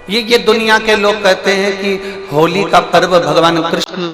ये दुनिया के लोग कहते हैं कि होली का पर्व भगवान कृष्ण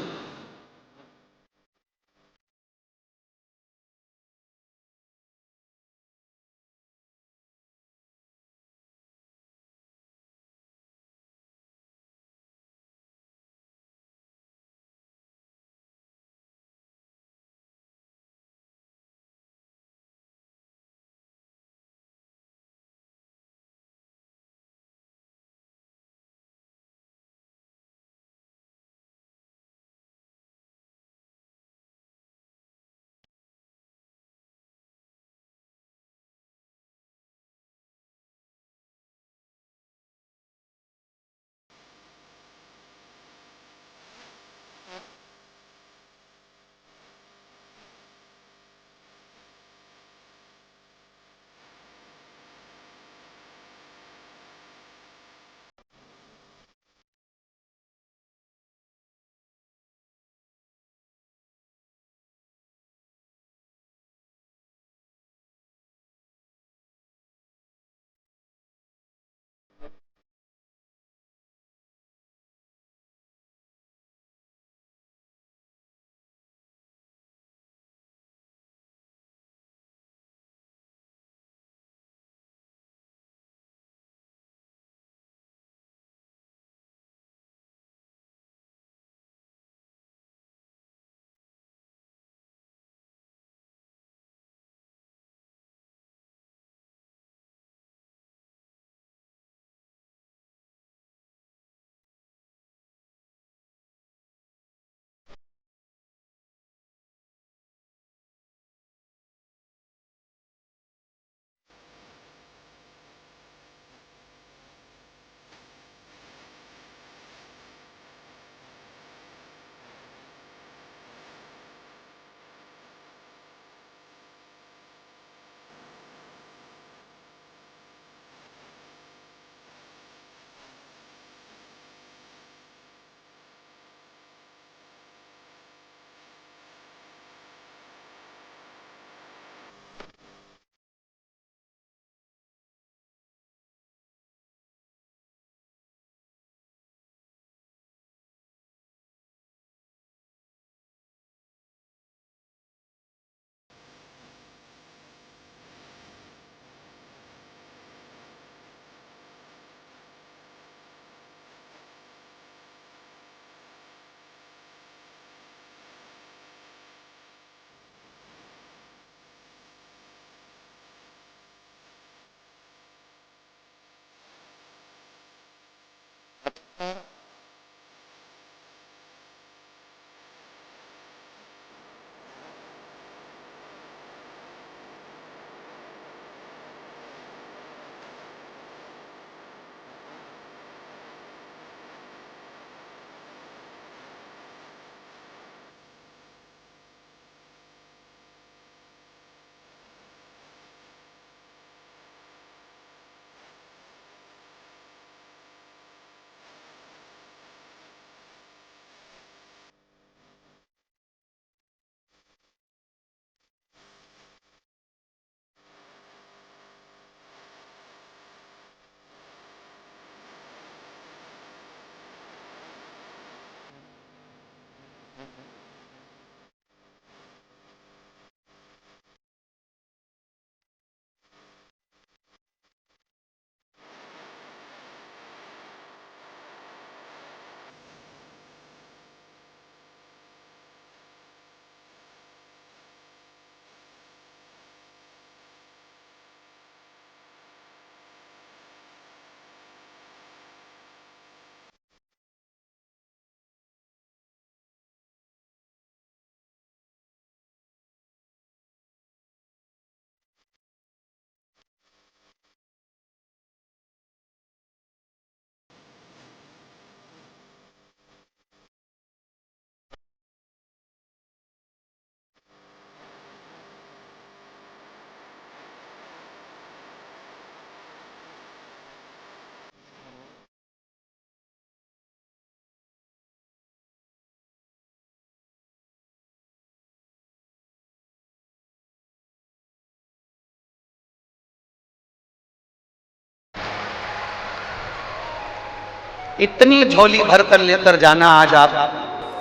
इतनी झोली भर कर लेकर जाना आज आप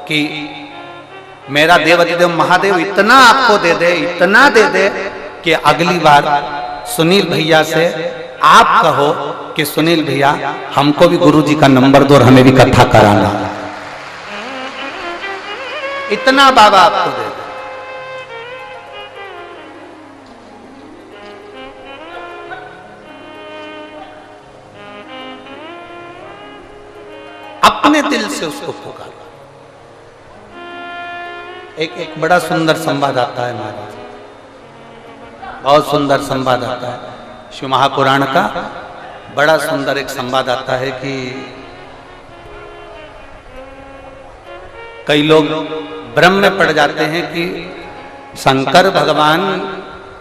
कि मेरा देवाधिदेव महादेव इतना आपको दे दे, इतना दे दे कि अगली बार सुनील भैया से आप कहो कि सुनील भैया हमको भी गुरु जी का नंबर दो और हमें भी कथा कराना। इतना बाबा आपको दे दे। अपने दिल से उसको पुकार। एक बड़ा सुंदर संवाद आता है महाराज, बहुत सुंदर संवाद आता है शिव महापुराण का। बड़ा सुंदर एक संवाद आता है कि कई लोग भ्रम में पड़ जाते हैं कि शंकर भगवान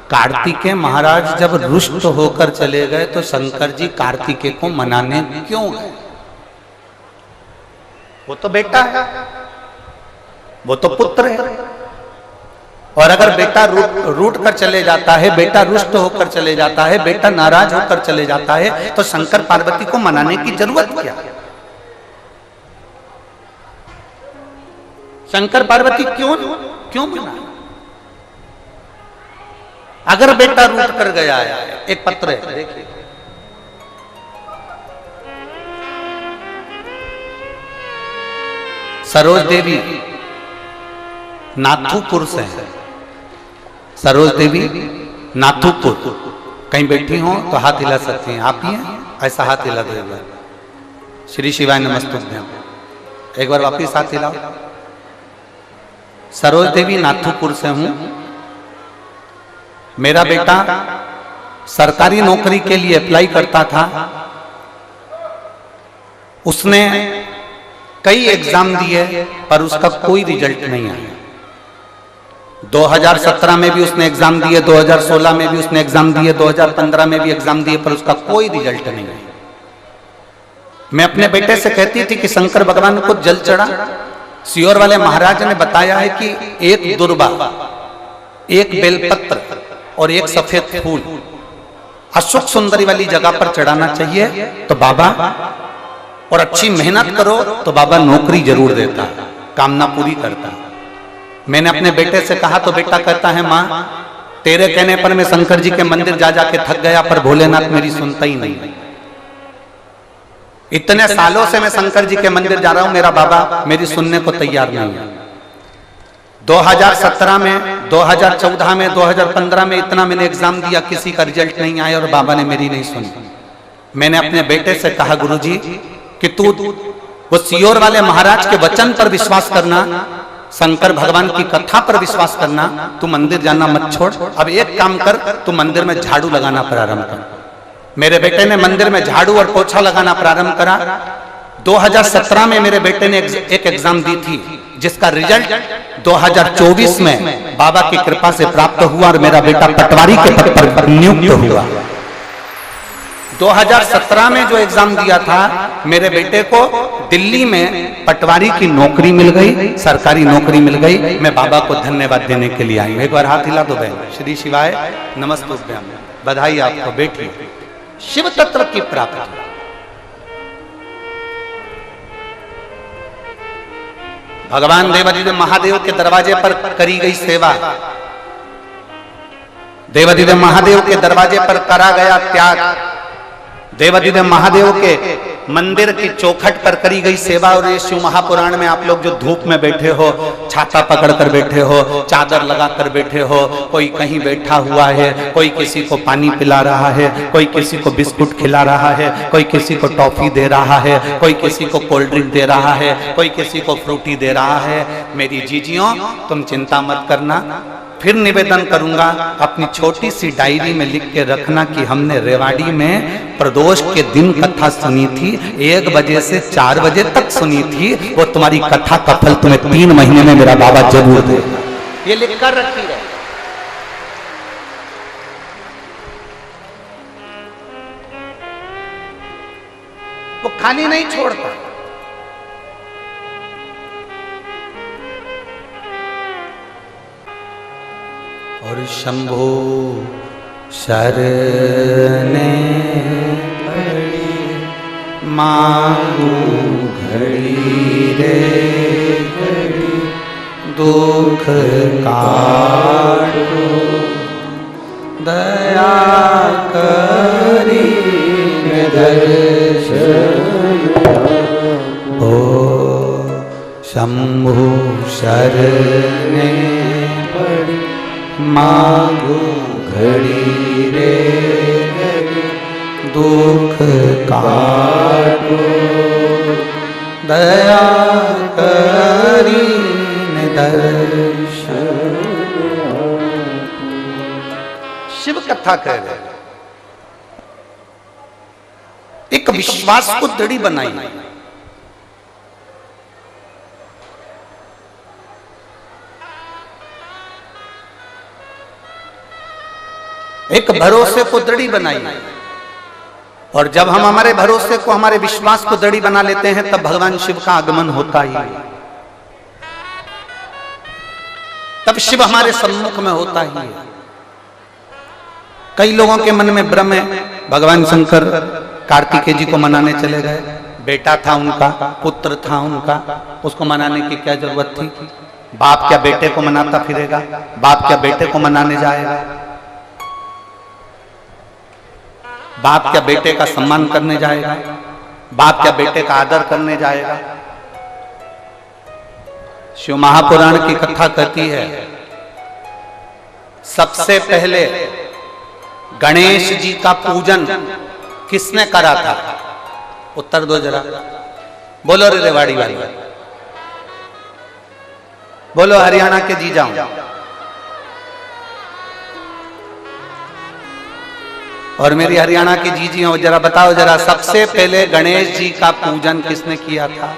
कार्तिकेय महाराज जब रुष्ट होकर चले गए तो शंकर जी कार्तिकेय को मनाने क्यों गए? वो तो बेटा है, वो तो पुत्र है, और अगर बेटा रूठ कर चले जाता है, बेटा रुष्ट होकर चले जाता है, बेटा नाराज होकर चले जाता है, तो शंकर पार्वती को मनाने की जरूरत क्या? शंकर पार्वती क्यों मना? अगर बेटा रूठ कर गया है, एक पत्र है देखिए, सरोज देवी नाथुपुर से है। सरोज देवी नाथुपुर, कहीं बैठी हो तो हाथ हिला सकती हैं। आप ही हैं, ऐसा हाथ हिला देगा। श्री शिवाय नमस्तुभ्यम। एक बार वापिस हाथ हिलाओ। सरोज देवी नाथुपुर से हूं। मेरा बेटा सरकारी नौकरी के लिए अप्लाई करता था। उसने कई एग्जाम दिए पर उसका कोई रिजल्ट नहीं आया। 2017 में भी उसने एग्जाम दिए, 2016 में भी उसने एग्जाम दिए, 2015 में भी एग्जाम दिए, पर उसका कोई रिजल्ट नहीं आया। मैं अपने बेटे से कहती थी कि शंकर भगवान को जल चढ़ा। सियोर वाले महाराज ने बताया है कि एक दुर्बा, एक बेलपत्र और एक सफेद फूल अशोक सुंदरी वाली जगह पर चढ़ाना चाहिए। तो बाबा, और अच्छी मेहनत करो तो बाबा नौकरी जरूर देता, कामना पूरी करता। मैंने अपने बेटे से कहा तो बेटा कहता है, माँ तेरे कहने पर मैं शंकर जी के मंदिर जा जाके थक गया, पर भोलेनाथ मेरी सुनता ही नहीं। इतने सालों से मैं शंकर जी के मंदिर जा रहा हूं, मेरा बाबा मेरी सुनने को तैयार नहीं है। 2017 में, 2014 में, 2015 में इतना मैंने एग्जाम दिया, किसी का रिजल्ट नहीं आया और बाबा ने मेरी नहीं सुनी। मैंने अपने बेटे से कहा, गुरुजी कि तू वो सियोर वाले महाराज के वचन पर विश्वास करना, शंकर भगवान की कथा पर विश्वास करना, तू मंदिर जाना मत छोड़। अब एक काम कर, तू मंदिर में झाड़ू लगाना प्रारंभ कर। मेरे बेटे ने मंदिर में झाड़ू और पोछा लगाना प्रारंभ करा। 2017 में मेरे बेटे ने एक एग्जाम दी थी, जिसका रिजल्ट 2024 में बाबा की कृपा से प्राप्त हुआ और मेरा बेटा पटवारी के पद पर नियुक्त हुआ। 2017 में जो एग्जाम दिया था, मेरे बेटे को दिल्ली में पटवारी की नौकरी मिल गई, सरकारी नौकरी मिल गई। मैं बाबा को धन्यवाद देने के लिए आई हूं। एक बार हाथ हिला दो बहन। श्री शिवाय नमस्तुभ्यम। बधाई आपको बेटी, शिव तत्व की प्राप्ति। भगवान देवाधिदेव महादेव के दरवाजे पर करी गई सेवा, देवाधिदेव महादेव के दरवाजे पर करा गया त्याग, देवाधिदेव महादेव के मंदिर की चौखट पर करी गई सेवा। और ये शिव महापुराण में आप लोग जो धूप में बैठे हो, छाता पकड़ कर बैठे हो, चादर लगा कर बैठे हो, कोई कहीं बैठा हुआ है, कोई किसी को पानी पिला रहा है, कोई किसी को बिस्कुट खिला रहा है, कोई किसी को टॉफी दे रहा है, कोई किसी को कोल्ड ड्रिंक दे रहा है, कोई किसी को फ्रूटी दे रहा है। मेरी जीजियों, तुम चिंता मत करना। फिर निवेदन करूंगा, अपनी छोटी सी डायरी में लिख के रखना कि हमने रेवाड़ी में प्रदोष के दिन कथा सुनी थी, 1 बजे से 4 बजे तक सुनी थी। वो तुम्हारी कथा का फल तुम्हें 3 महीने में मेरा बाबा जरूर देगा। ये लिख कर रखी है। वो खाली नहीं छोड़ता। और शंभो शरणे पड़ी मांगू घड़ी रे घड़ी दुख काटो दया करी दर्शन ओ शंभु शरणे पड़ी मांगू घड़ी रे घड़ी दुख काटो दया करी दर्शन। शिव कथा कह रहे एक विश्वास को दृढ़ बनाई, एक भरोसे को दृढ़ बनाई। और जब हम हमारे भरोसे को, हमारे विश्वास को दृढ़ बना लेते हैं तब भगवान शिव का आगमन होता ही, तब शिव हमारे सम्मुख में होता ही है। कई लोगों के मन में भ्रम है, भगवान शंकर कार्तिकेय जी को मनाने चले गए, बेटा था उनका, पुत्र था उनका, उसको मनाने की क्या जरूरत थी? बाप क्या बेटे को मनाता फिरेगा? बाप क्या बेटे को मनाने जाएगा? बाप क्या बेटे का सम्मान करने जाएगा? बाप क्या बेटे का आदर करने जाएगा? शिव महापुराण की कथा कहती है सबसे पहले गणेश जी का पूजन किसने करा था? उत्तर दो जरा, बोलो रे रेवाड़ी वाली, बोलो हरियाणा के जी जाऊं। और मेरी हरियाणा की जीजी हो, जरा बताओ जरा, सबसे पहले गणेश जी का पूजन किसने किया था?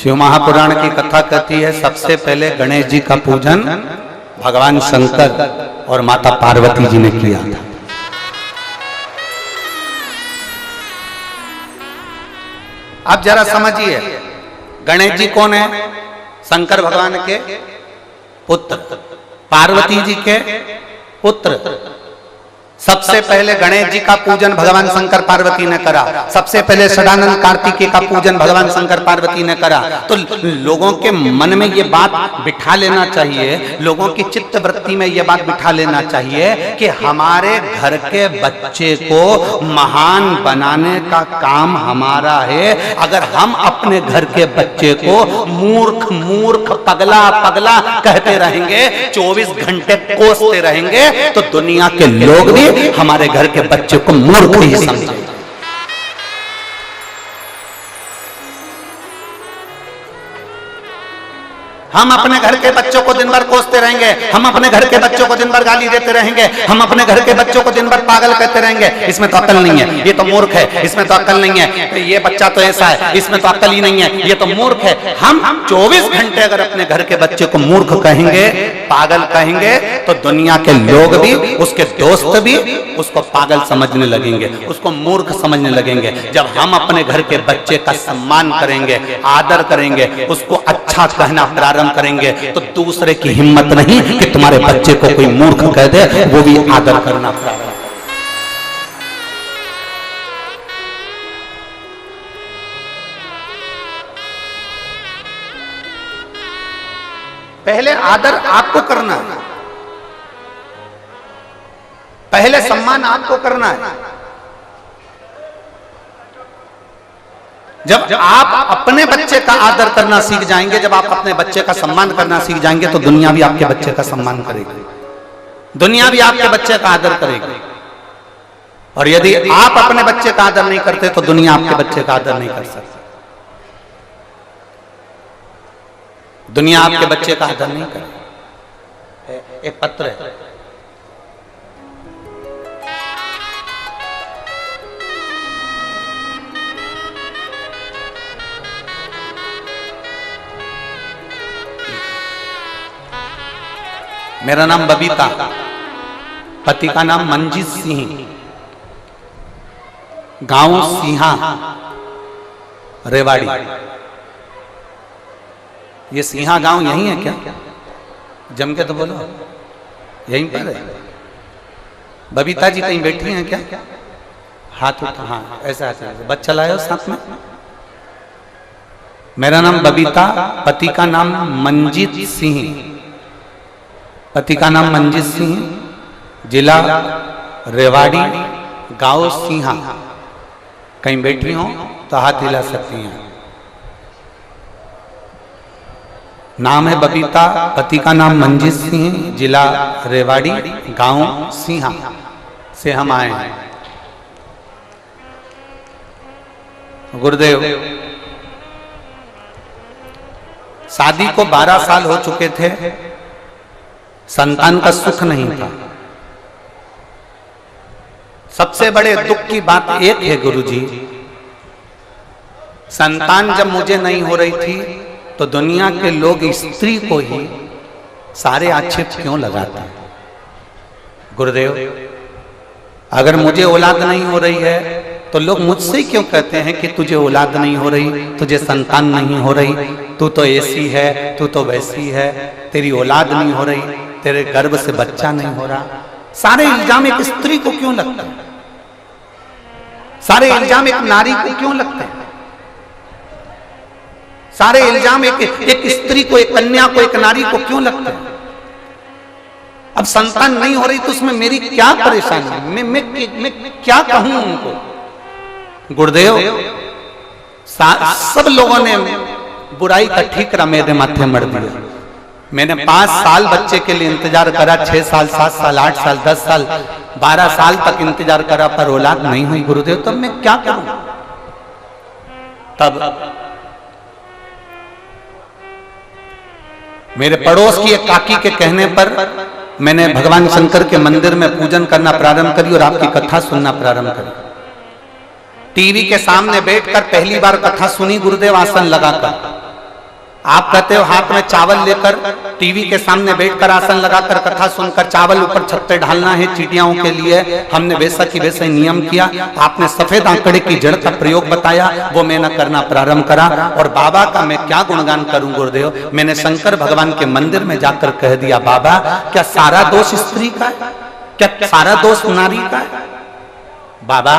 शिव महापुराण की कथा कहती है सबसे पहले गणेश जी का पूजन भगवान शंकर और माता पार्वती जी ने किया था। आप जरा समझिए, गणेश जी कौन है? शंकर भगवान के पुत्र, पार्वती जी के पुत्र। सबसे पहले गणेश जी का पूजन भगवान शंकर पार्वती ने करा, सबसे पहले षडानंद कार्तिकेय का पूजन भगवान शंकर पार्वती ने करा। तो लोगों के मन में ये बात बिठा लेना चाहिए, लोगों की चित्त वृत्ति में ये बात बिठा लेना चाहिए कि हमारे घर के बच्चे को महान बनाने का काम हमारा है। अगर हम अपने घर के बच्चे को मूर्ख मूर्ख पगला पगला कहते रहेंगे, 24 घंटे कोसते रहेंगे, तो दुनिया के लोग भी हमारे घर के बच्चे को मूर्ख ही समझेंगे। हम अपने घर के बच्चों को दिन भर कोसते रहेंगे, हम अपने घर के बच्चों को दिन भर गाली देते रहेंगे, हम अपने घर के बच्चों को दिन भर पागल कहते रहेंगे, इसमें तो अक्ल नहीं है, ये तो मूर्ख है, इसमें तो अक्ल नहीं है, ये बच्चा तो ऐसा है, इसमें तो अक्ल ही नहीं है, ये तो मूर्ख है। हम 24 घंटे अगर अपने घर के बच्चे को मूर्ख कहेंगे, पागल कहेंगे, तो दुनिया के लोग भी, उसके दोस्त भी उसको पागल समझने लगेंगे, उसको मूर्ख समझने लगेंगे। जब हम अपने घर के बच्चे का सम्मान करेंगे, आदर करेंगे, उसको अच्छा कहना प्रारंभ करेंगे, तो दूसरे की हिम्मत नहीं कि तुम्हारे बच्चे को कोई मूर्ख कह दे, वो भी आदर करना प्रारंभ। पहले आदर आपको करना है, पहले सम्मान आपको करना है। जब आप अपने बच्चे का आदर करना सीख जाएंगे, जब आप अपने बच्चे का सम्मान करना सीख जाएंगे, तो दुनिया भी आपके बच्चे का सम्मान करेगी, दुनिया भी आपके बच्चे का आदर करेगी। और यदि आप अपने बच्चे का आदर नहीं करते, तो दुनिया आपके बच्चे का आदर नहीं कर सकती, दुनिया आपके बच्चे का आदर नहीं करे। एक पत्र है, मेरा नाम बबीता, पति का नाम मंजीत सिंह, गांव सिंहा, रेवाड़ी। ये सिंहा गांव यही है क्या? जम के तो बोलो, यहीं पर है। बबीता जी कहीं बैठी हैं क्या? हाथ उठा, हाँ ऐसा ऐसा बच्चा लाए हो साथ में। मेरा नाम बबीता, पति का नाम मंजीत सिंह, पति का नाम मंजीत सिंह, जिला रेवाड़ी, गांव सिंहा। कहीं बैठी हो तो हाथ हिला सकती हैं। नाम है बबीता, पति का नाम मंजीत सिंह, जिला रेवाड़ी, गांव सिंहा से हम आए हैं। गुरुदेव, शादी को 12 साल हो चुके थे, संतान का सुख नहीं था। सबसे बड़े दुख की बात एक है गुरुजी, संतान जब मुझे नहीं हो रही थी तो दुनिया के लोग स्त्री को ही सारे आक्षेप क्यों लगाते हैं? गुरुदेव, अगर मुझे औलाद नहीं हो रही है तो लोग मुझसे क्यों कहते हैं कि तुझे औलाद नहीं हो रही, तुझे संतान नहीं हो रही, तू तो ऐसी है, तू तो वैसी है, तेरी औलाद नहीं हो रही, तेरे गर्भ से बच्चा नहीं हो रहा। सारे इल्जाम एक स्त्री को क्यों लगते हैं? सारे इल्जाम एक नारी को क्यों लगते हैं? सारे इल्जाम एक स्त्री को, एक कन्या को, एक नारी को क्यों लगते हैं? अब संतान नहीं हो रही तो उसमें मेरी क्या परेशानी? मैं क्या कहूं उनको? गुरुदेव, सब लोगों ने बुराई का ठीकरा मेरे माथे मर दिया। मैंने 5 साल बच्चे के लिए इंतजार करा, 6 साल, 7 साल, 8 साल, 10 साल, 12 साल तक इंतजार करा, पर औलाद नहीं हुई। गुरुदेव, तब मैं क्या करूं? तब मेरे पड़ोस की एक काकी के कहने पर मैंने भगवान शंकर के मंदिर में पूजन करना प्रारंभ करी और आपकी कथा सुनना प्रारंभ करी। टीवी के सामने बैठकर पहली बार कथा सुनी गुरुदेव, आसन लगाकर। आप कहते हो हाथ में चावल लेकर टीवी के सामने बैठकर आसन लगाकर कथा सुनकर चावल ऊपर छत पे ढालना है चिड़ियाओं के लिए। हमने वैसा की वैसा ही नियम किया। आपने सफेद आंकड़े की जड़ का प्रयोग बताया, वो मैंने करना प्रारंभ करा। और बाबा का मैं क्या गुणगान करूं गुरुदेव, मैंने शंकर भगवान के मंदिर में जाकर कह दिया, बाबा क्या सारा दोष स्त्री का है? क्या सारा दोष नारी का है? बाबा,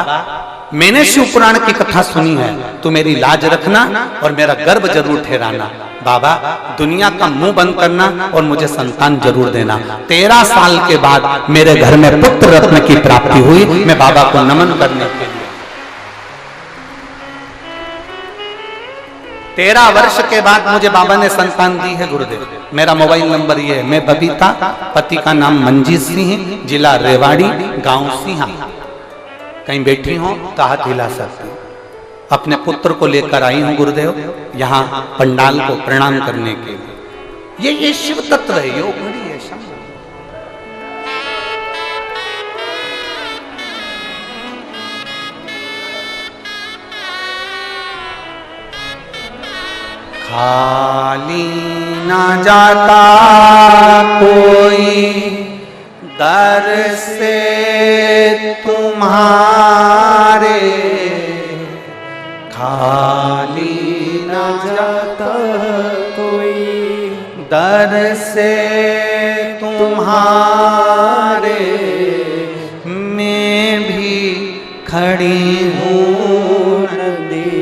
मैंने शिव पुराण की कथा सुनी है, तू मेरी लाज रखना और मेरा गर्भ जरूर ठहराना। बाबा, दुनिया का मुंह बंद करना और मुझे संतान जरूर देना। 13 साल के बाद मेरे घर में पुत्र रत्न की प्राप्ति हुई। मैं बाबा को नमन करने के लिए 13 वर्ष के बाद मुझे बाबा ने संतान दी है गुरुदेव। मेरा मोबाइल नंबर ये है। मैं बबीता, पति का नाम मंजीत सिंह, जिला रेवाड़ी, गांव सिंहा। कहीं बैठी हो तो हाथ हिला सकती। अपने पुत्र को लेकर आई हूं गुरुदेव यहाँ पंडाल को प्रणाम करने के लिए। ये शिव तत्व है, योग घड़ी है। खाली ना जाता कोई दर से तुम्हारे, खाली ना जाता कोई दर से तुम्हारे, मैं भी खड़ी हूँ नदी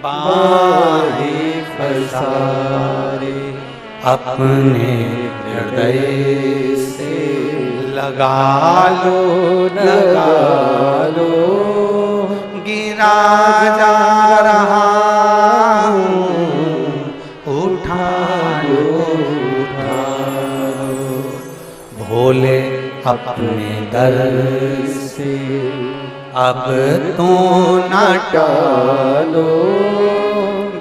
बाहें पसारे, अपने हृदय से लगा लो, लगा लो, गिरा जा रहा हूँ, उठा लो, उठा लो, भोले अपने दर से अब तो न टालो,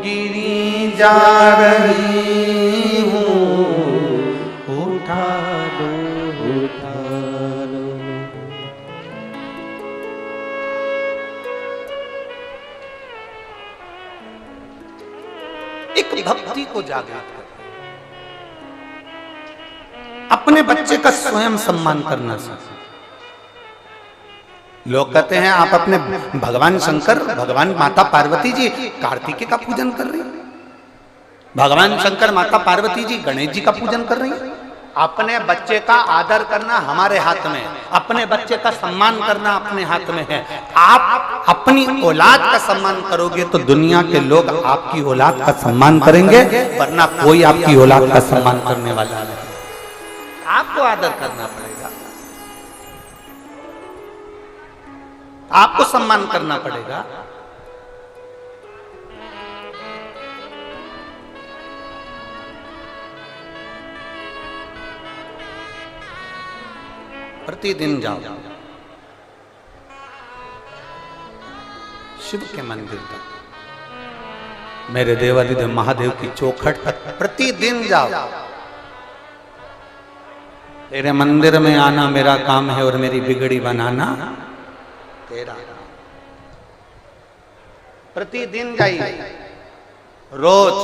गिरी जा रही हूँ, उठा लो, उठा लो। एक भक्ति को जागृत कर, अपने बच्चे का स्वयं सम्मान करना सीखें। लोग कहते हैं आप अपने भगवान शंकर, भगवान माता पार्वती जी कार्तिकेय का पूजन कर रही हैं, भगवान शंकर माता पार्वती जी गणेश जी का पूजन कर रही हैं। अपने बच्चे का आदर करना हमारे हाथ में, अपने बच्चे का सम्मान करना अपने हाथ में है। आप अपनी औलाद का सम्मान करोगे तो दुनिया के लोग आपकी औलाद का सम्मान करेंगे, वरना कोई आपकी औलाद का सम्मान करने वाला नहीं। आपको आदर करना पड़ेगा, आपको सम्मान करना पड़ेगा। प्रतिदिन जाओ शिव के मंदिर तक, मेरे देवादिदेव महादेव की चौखट तक प्रतिदिन जाओ। तेरे मंदिर में आना मेरा काम है और मेरी बिगड़ी बनाना तेरा। प्रतिदिन जाइए, रोज।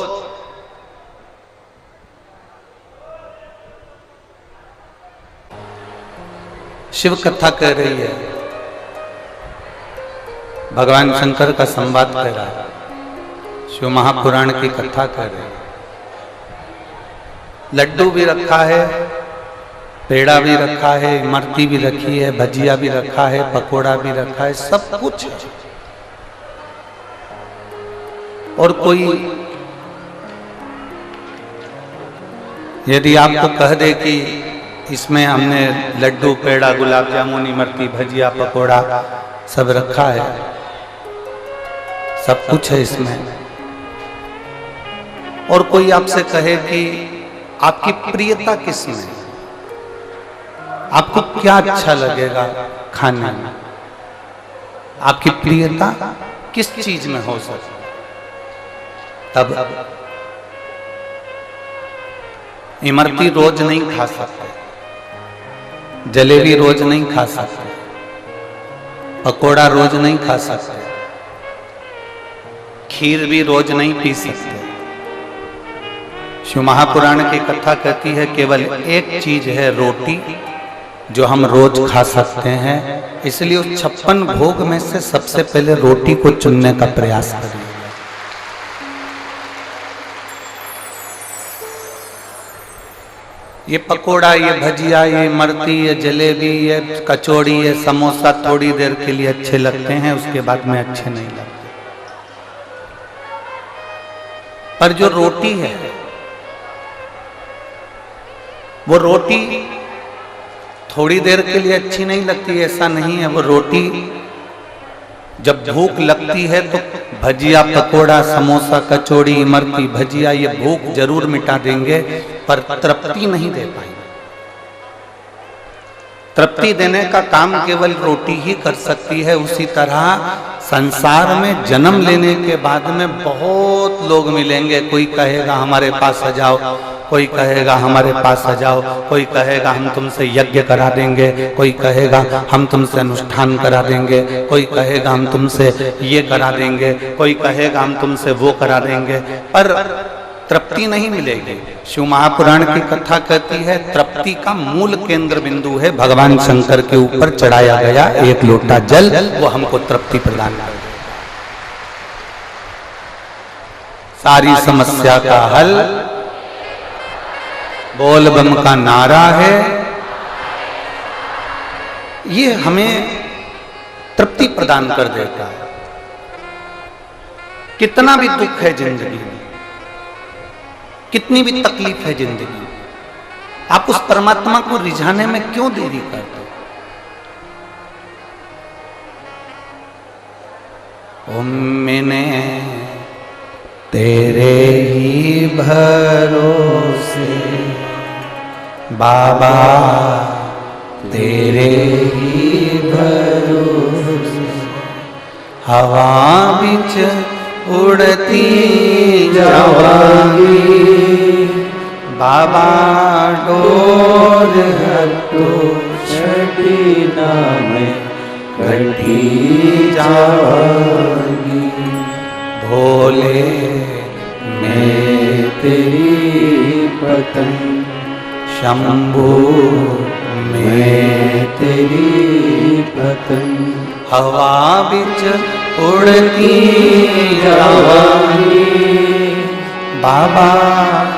शिव कथा कह रही है, भगवान शंकर का संवाद कह रहा है, शिव महापुराण की कथा कह रहे हैं। लड्डू भी रखा है, पेड़ा भी रखा है, इमरती भी रखी है, भजिया भी रखा है, पकोड़ा भी रखा है, सब कुछ है। और कोई यदि आपको कह दे कि इसमें हमने लड्डू, पेड़ा, गुलाब जामुन, इमरती, भजिया, पकोड़ा सब रखा है, सब कुछ है इसमें, और कोई आपसे कहे कि आपकी प्रियता किसमें, आपको क्या अच्छा लगेगा खाने में, आपकी प्रियता किस चीज में हो सकती, तब इमरती रोज नहीं खा सकते, जलेबी रोज नहीं खा सकते, पकोड़ा रोज नहीं खा सकते, खीर भी रोज नहीं पी सकते। शिव महापुराण की कथा कहती है केवल एक चीज है, रोटी, जो हम रोज खा सकते हैं। इसलिए उस 56 भोग में से सबसे पहले रोटी को चुनने का प्रयास करिए। ये पकोड़ा, ये भजिया, ये इमरती, ये जलेबी, ये कचौड़ी, ये समोसा थोड़ी देर के लिए अच्छे लगते हैं, उसके बाद में अच्छे नहीं लगते। पर जो रोटी है, वो रोटी थोड़ी देर के लिए अच्छी नहीं लगती, ऐसा नहीं है। वो रोटी जब भूख लगती है तो भजिया, पकोड़ा, समोसा, कचौड़ी, इमरती, भजिया, ये भूख जरूर मिटा देंगे, पर तृप्ति नहीं दे पाएंगे। तृप्ति देने का काम केवल रोटी ही कर सकती है। उसी तरह संसार में जन्म लेने के बाद में बहुत लोग मिलेंगे। कोई कहेगा हमारे पास आ जाओ, कोई कहेगा हमारे पास आ जाओ, कोई कहेगा हम तुमसे यज्ञ करा देंगे, कोई कहेगा हम तुमसे अनुष्ठान करा देंगे, कोई कहेगा हम तुमसे ये करा देंगे, कोई कहेगा हम तुमसे वो करा देंगे, पर तृप्ति नहीं मिलेगी। शिव महापुराण की कथा कहती है तृप्ति का मूल केंद्र बिंदु है भगवान शंकर के ऊपर चढ़ाया गया एक लोटा जल, वो हमको तृप्ति प्रदान कर देगा। सारी समस्या का हल बोल बम का नारा है। ये हमें तृप्ति प्रदान कर देता है। कितना भी दुख है जिंदगी में, कितनी भी तकलीफ है जिंदगी में, आप उस परमात्मा को रिझाने में क्यों देरी करते हो? मैंने तेरे ही भरोसे बाबा, तेरे ही भरोसे हवा बिच उड़ती जावांगी, बाबा डोर हटो छठी नाम कटी जावांगी। भोले मैं तेरी पतंग, शंभू मैं तेरी पतंग, हवा बिच उड़ती जावांगी, बाबा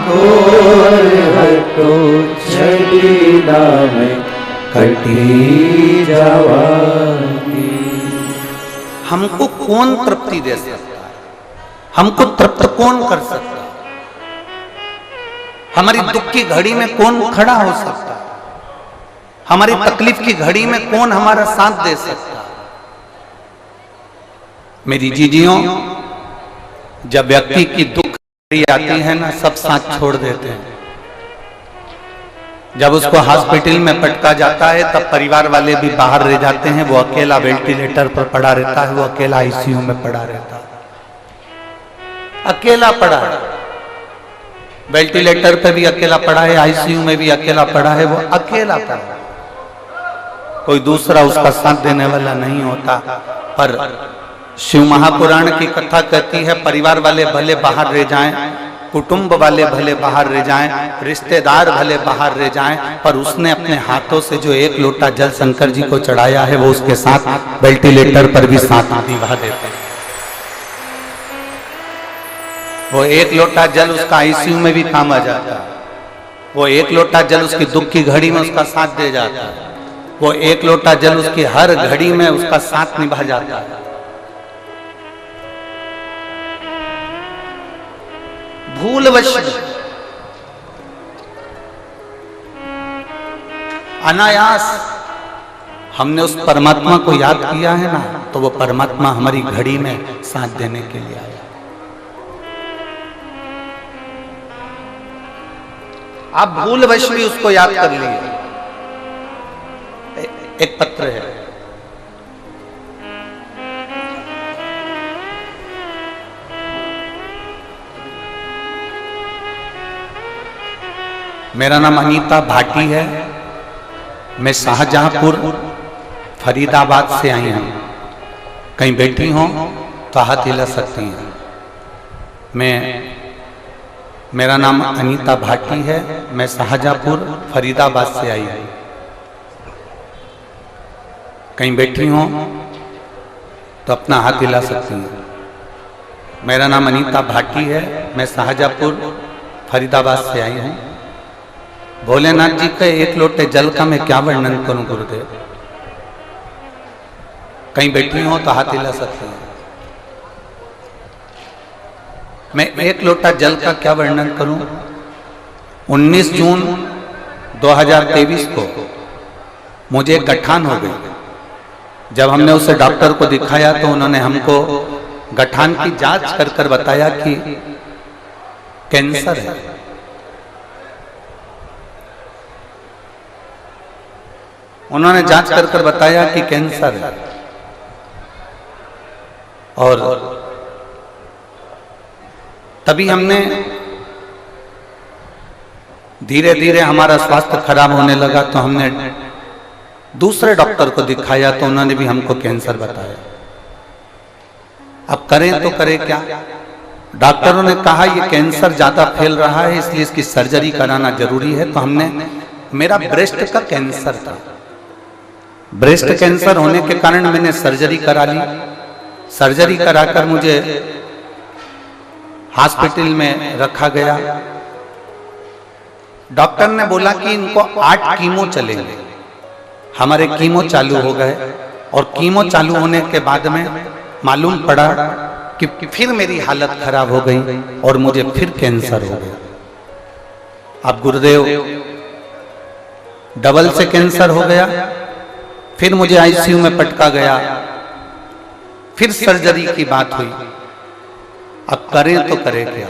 घोर हटो छड़ी नाम कटी जावांगी। हमको कौन तृप्ति दे सकता है? हमको तृप्त कौन कर सकता है? हमारी दुख की घड़ी में कौन खड़ा हो सकता है? हमारी तकलीफ की घड़ी में कौन हमारा साथ दे सकता है? मेरी जीजियों, जब व्यक्ति की दुख घड़ी आती है ना, सब साथ छोड़ देते हैं। जब उसको हॉस्पिटल में पटका जाता है तब परिवार वाले भी बाहर रह जाते हैं, वो अकेला वेंटिलेटर पर पड़ा रहता है, वो अकेला आईसीयू में पड़ा रहता है, अकेला पड़ा है। वेंटिलेटर पे भी अकेला पड़ा है, आईसीयू में भी अकेला पड़ा है, वो अकेला पड़ा है। कोई दूसरा उसका साथ देने वाला नहीं होता। पर शिव महापुराण की कथा कहती है, परिवार वाले भले बाहर रह जाएं, कुटुंब वाले भले बाहर रह जाएं, रिश्तेदार भले बाहर रह जाएं, पर उसने अपने हाथों से जो एक लोटा जल शंकर जी को चढ़ाया है, वो उसके साथ वेंटिलेटर पर भी साथ निभा देते हैं। वो एक लोटा जल उसका आईसीयू में भी काम आ जाता है। वो एक लोटा जल उसकी दुख की घड़ी में उसका साथ दे जाता है। वो एक लोटा जल उसकी हर घड़ी में उसका साथ निभा जाता है। भूलवश अनायास हमने उस परमात्मा को याद किया है ना, तो वो परमात्मा हमारी घड़ी में साथ देने के लिए आया। आप भूलवश भी उसको याद कर लिए। एक पत्र है, मेरा नाम अनीता भाटी है, मैं शाहजहांपुर फरीदाबाद से आई हूँ। कहीं बैठी हो तो हाथ हिला सकती हैं। मेरा नाम अनीता भाटी है, मैं शाहजहांपुर फरीदाबाद से आई हूँ। कहीं बैठी हो तो अपना हाथ हिला सकती हैं। मेरा नाम अनीता भाटी है, मैं शाहजहांपुर फरीदाबाद से आई हूँ। भोलेनाथ जी के एक लोटे जल का मैं क्या वर्णन करूं गुरुदेव? कहीं बैठी हो तो हाथ हिला सकते हैं। मैं एक लोटा जल का क्या वर्णन करूं? 19 जून 2023 को मुझे एक गठान हो गई। जब हमने उसे डॉक्टर को दिखाया तो उन्होंने हमको गठान की जांच कर कर बताया कि कैंसर है। उन्होंने जांच कर कर बताया कि कैंसर है। और तभी हमने धीरे धीरे हमारा स्वास्थ्य खराब होने लगा, तो हमने दूसरे डॉक्टर को दिखाया तो उन्होंने भी हमको कैंसर बताया। अब करें तो करें क्या? डॉक्टरों ने कहा ये कैंसर ज्यादा फैल रहा है, इसलिए इसकी सर्जरी कराना जरूरी है। तो हमने, मेरा ब्रेस्ट का कैंसर था, ब्रेस्ट कैंसर होने के कारण मैंने सर्जरी करा ली। सर्जरी कराकर मुझे हॉस्पिटल में रखा गया। डॉक्टर ने बोला कि इनको 8 कीमो चलेंगे। हमारे कीमो चालू हो गए और कीमो चालू होने के बाद में मालूम पड़ा कि फिर मेरी हालत खराब हो गई और मुझे फिर कैंसर हो गया। अब गुरुदेव डबल से कैंसर हो गया, फिर मुझे आईसीयू में पटका गया, फिर सर्जरी की बात हुई। अब करें तो करें क्या?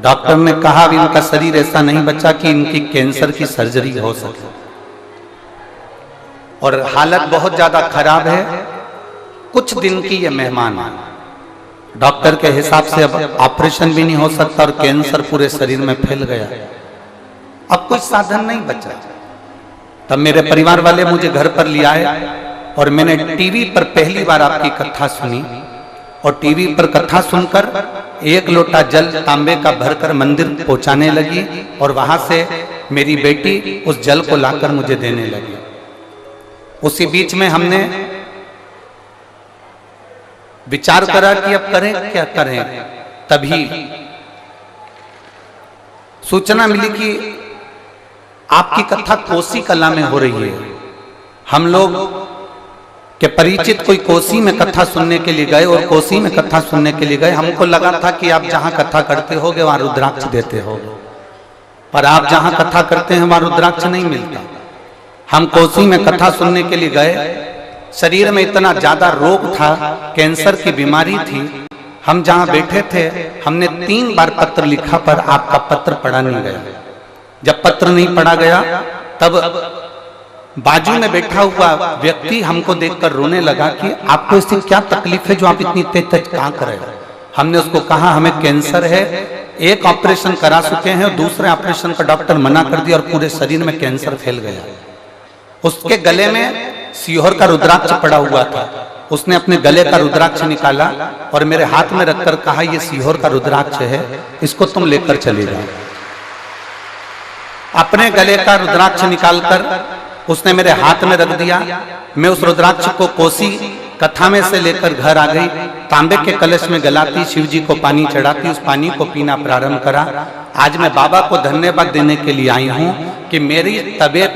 डॉक्टर ने कहा भी इनका शरीर ऐसा नहीं बचा कि इनकी कैंसर की सर्जरी हो सके, और हालत बहुत ज्यादा खराब है। कुछ दिन की ये मेहमान है। डॉक्टर के हिसाब से अब ऑपरेशन भी नहीं हो सकता और कैंसर पूरे शरीर में फैल गया। अब कुछ साधन नहीं बचा। तब मेरे परिवार वाले मुझे घर पर ले आए और मैंने टीवी पर पहली बार आपकी कथा सुनी। और टीवी पर कथा सुनकर एक लोटा जल तांबे का भरकर मंदिर पहुंचाने लगी, और वहां से मेरी बेटी उस जल को लाकर मुझे देने लगी। उसी बीच में हमने विचार करा कि अब करें क्या करें। तभी सूचना मिली कि आपकी कथा कोसी कला में हो रही है। हम लोग के परिचित कोई कोसी में कथा सुनने के लिए गए और कोसी में कथा सुनने के लिए गए। हमको लगा था कि आप जहां कथा करते होगे वहां रुद्राक्ष देते हो, पर आप जहां कथा करते हैं वहां रुद्राक्ष नहीं मिलता। हम कोसी में कथा सुनने के लिए गए, शरीर में इतना ज्यादा रोग था, कैंसर की बीमारी थी। हम जहां बैठे थे हमने 3 बार पत्र लिखा पर आपका पत्र पढ़ा नहीं गया। जब पत्र नहीं पढ़ा गया तब बाजू में बैठा हुआ व्यक्ति हमको देखकर रोने लगा कि आपको इससे क्या तकलीफ है जो आप इतनी तेज कहां कर रहे हो। हमने उसको कहा हमें कैंसर है, एक ऑपरेशन करा चुके हैं और दूसरे ऑपरेशन का डॉक्टर मना कर दिया और पूरे शरीर में कैंसर फैल गया। उसके गले में सीहोर का रुद्राक्ष पड़ा हुआ था। उसने अपने गले का रुद्राक्ष निकाला और मेरे हाथ में रखकर कहा ये सीहोर का रुद्राक्ष है, इसको तुम लेकर चले जाओ। अपने गले का रुद्राक्ष निकालकर उसने मेरे हाथ में रख दिया। मैं उस रुद्राक्ष को कोसी कथा में से लेकर घर आ गई। तांबे के कलश में गलाती, शिव जी को पानी चढ़ाती, उस पानी को पीना प्रारंभ करा। आज मैं बाबा को धन्यवाद देने के लिए आई हूँ कि मेरी तबीयत,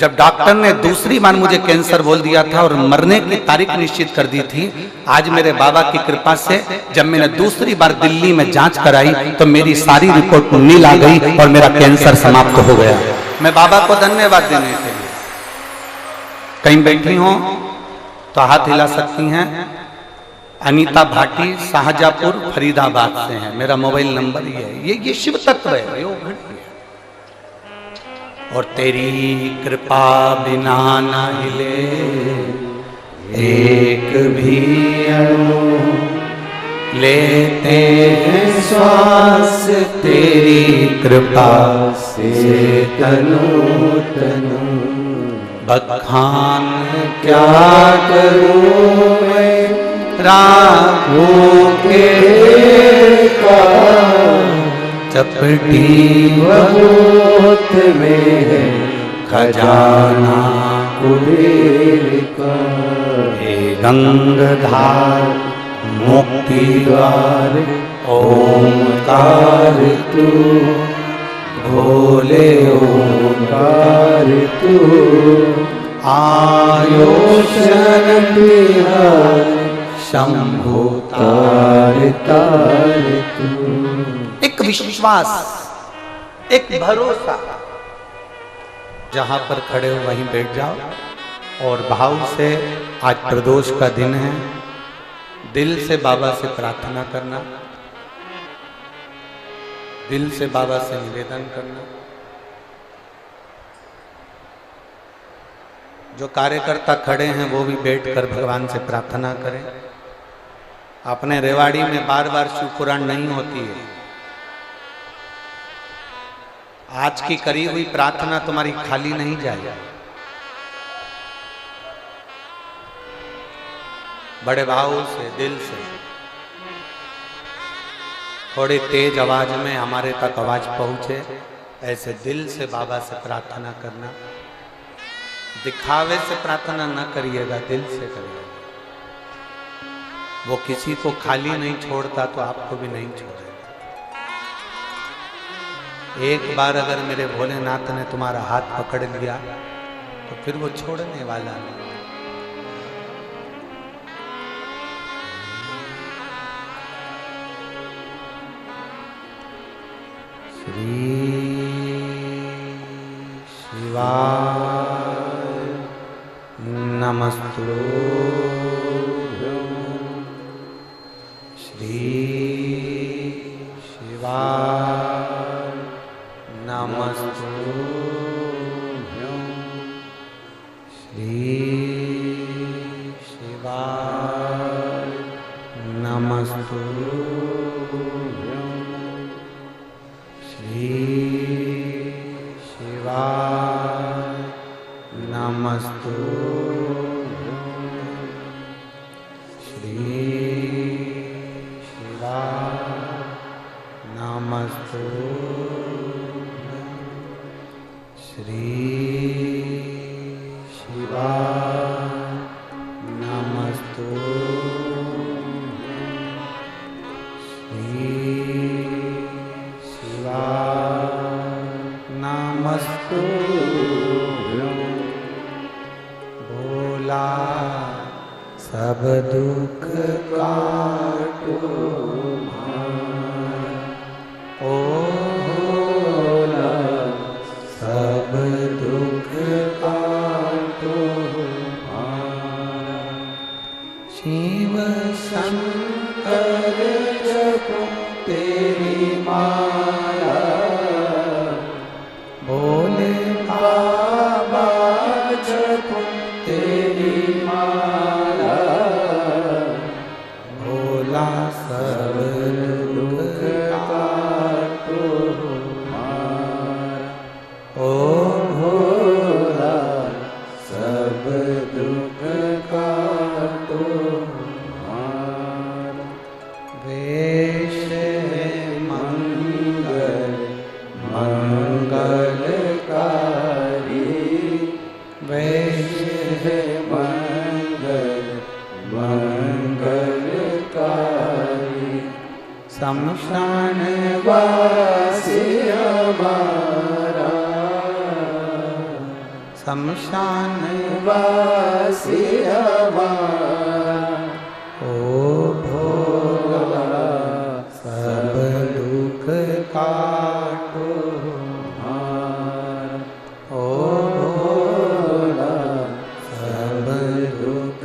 जब डॉक्टर ने दूसरी बार मुझे कैंसर बोल दिया था और मरने की तारीख निश्चित कर दी थी, आज मेरे बाबा की कृपा से जब मैंने दूसरी बार दिल्ली में जांच कराई तो मेरी सारी रिपोर्ट नील आ गई और मेरा कैंसर समाप्त हो गया। मैं बाबा को धन्यवाद देने के लिए। कहीं बैठी हो तो हाथ हिला सकती हैं। अनीता भाटी शाहजहापुर फरीदाबाद से हैं। मेरा मोबाइल नंबर ये है। ये शिव तत्व है, योग घंटी है। और तेरी कृपा बिना न हिले एक भी अणु, लेते हैं श्वास तेरी कृपा से तनु तनु। बखान क्या करूं मैं राहों के का, चपटी बहुत में है खजाना कुबेर का। हे गंगाधार मुक्ति द्वार ओंकार तू, भोले ओंकार तू। आयो शरण बिहार शंभु तार तार तू। एक विश्वास, एक भरोसा, जहां पर खड़े हो वहीं बैठ जाओ और भाव से, आज प्रदोष का दिन है, दिल से बाबा से प्रार्थना करना, दिल से बाबा से निवेदन करना। जो कार्यकर्ता खड़े हैं वो भी बैठकर भगवान से प्रार्थना करें। अपने रेवाड़ी में बार बार शिव पुराण नहीं होती है। आज की करी हुई प्रार्थना तुम्हारी खाली नहीं जाएगी। बड़े भाव से, दिल से, थोड़ी तेज आवाज में हमारे तक आवाज पहुंचे, ऐसे दिल से बाबा से प्रार्थना करना। दिखावे से प्रार्थना न करिएगा, दिल से करिएगा। वो किसी को खाली नहीं छोड़ता तो आपको भी नहीं छोड़ेगा। एक बार अगर मेरे भोलेनाथ ने तुम्हारा हाथ पकड़ लिया तो फिर वो छोड़ने वाला नहीं। श्री शिवाय नमस्तुभ्यं। श्री शिवाय नमस्तुभ्यं। श्री शिवाय नमस्तुभ्यं। श्री शिवाय नमस्तुभ्यं। श्री शिवाय नमस्तुभ्यं। श्री शिवाय नमस्तुभ्यं। श्री शिवाय काटो भोला, सब दुख काटो शिव शंकर जपो तेरी माला, भोले बाबा जपो तेरी माला, भोला सब दुख काटो ओ भोला, सब दुख काटो वेश मंगल मंगलकारी, वेश मंगल मंगलकारी, शमशान वासी हमारा, शमशान वासी हमारा, ओ भोला सब दुख काटो हमारा, ओ भोला सब दुख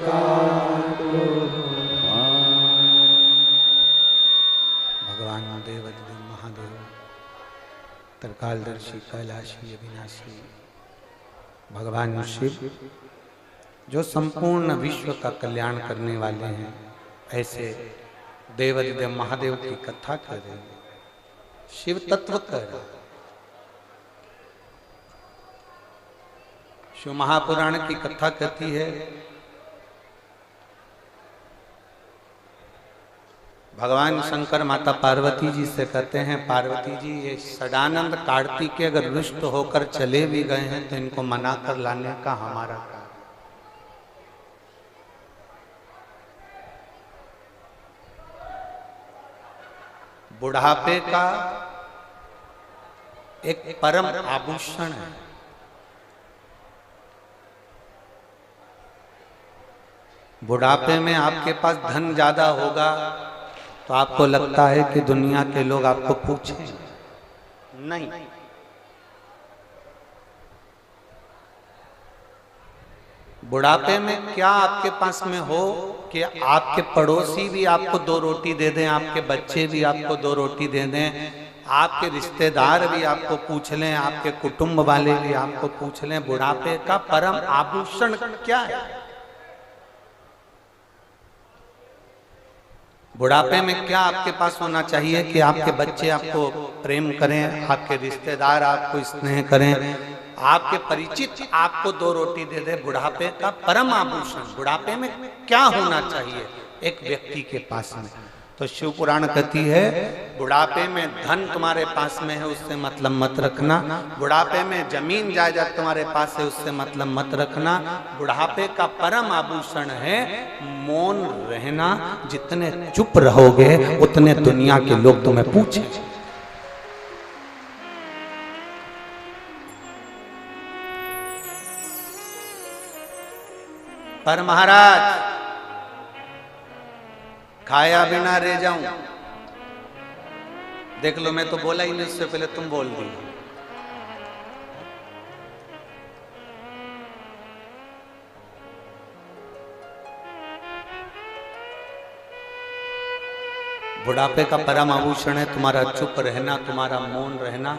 काटो हमारा। भगवान देवाधिदेव महादेव त्रिकालदर्शी कैलाशी अविनाशी भगवान शिव जो संपूर्ण विश्व का कल्याण करने वाले हैं, ऐसे देवाधिदेव महादेव की कथा कर रहे हैं, शिव तत्व कर रहा है। शिव महापुराण की कथा कहती है भगवान शंकर माता पार्वती जी से कहते हैं, पार्वती जी ये सदानंद कार्तिकेय अगर रुष्ट होकर चले भी गए हैं तो इनको मना कर लाने का हमारा काम। बुढ़ापे का एक परम आभूषण है। बुढ़ापे में आपके पास धन ज्यादा होगा तो आपको लगता है कि दुनिया के लोग आपको पूछें, नहीं। बुढ़ापे में क्या आपके पास में हो कि आपके पड़ोसी भी आपको 2 रोटी दे दें, आपके बच्चे भी आपको 2 रोटी दे दें, आपके रिश्तेदार भी आपको पूछ लें, आपके कुटुंब वाले भी आपको पूछ लें। बुढ़ापे का परम आभूषण क्या है? बुढ़ापे में क्या आपके पास होना चाहिए कि आपके बच्चे आपको प्रेम करें, आपके रिश्तेदार आपको स्नेह करें, आपके परिचित आपको 2 रोटी दे दे। बुढ़ापे का परम आभूषण बुढ़ापे में क्या होना चाहिए एक व्यक्ति के पास में? तो शिव पुराण कहती है बुढ़ापे में धन तुम्हारे पास में है उससे मतलब मत रखना, बुढ़ापे में जमीन जायदाद तुम्हारे पास है उससे मतलब मत रखना। बुढ़ापे का परम आभूषण है मौन रहना। जितने चुप रहोगे उतने दुनिया के लोग तुम्हें पूछेंगे। पर महाराज खाया बिना रह जाऊं, देख लो मैं तो बोला ही नहीं, उससे पहले तुम बोल दी। बुढ़ापे का परम आभूषण है तुम्हारा चुप रहना, तुम्हारा मौन रहना,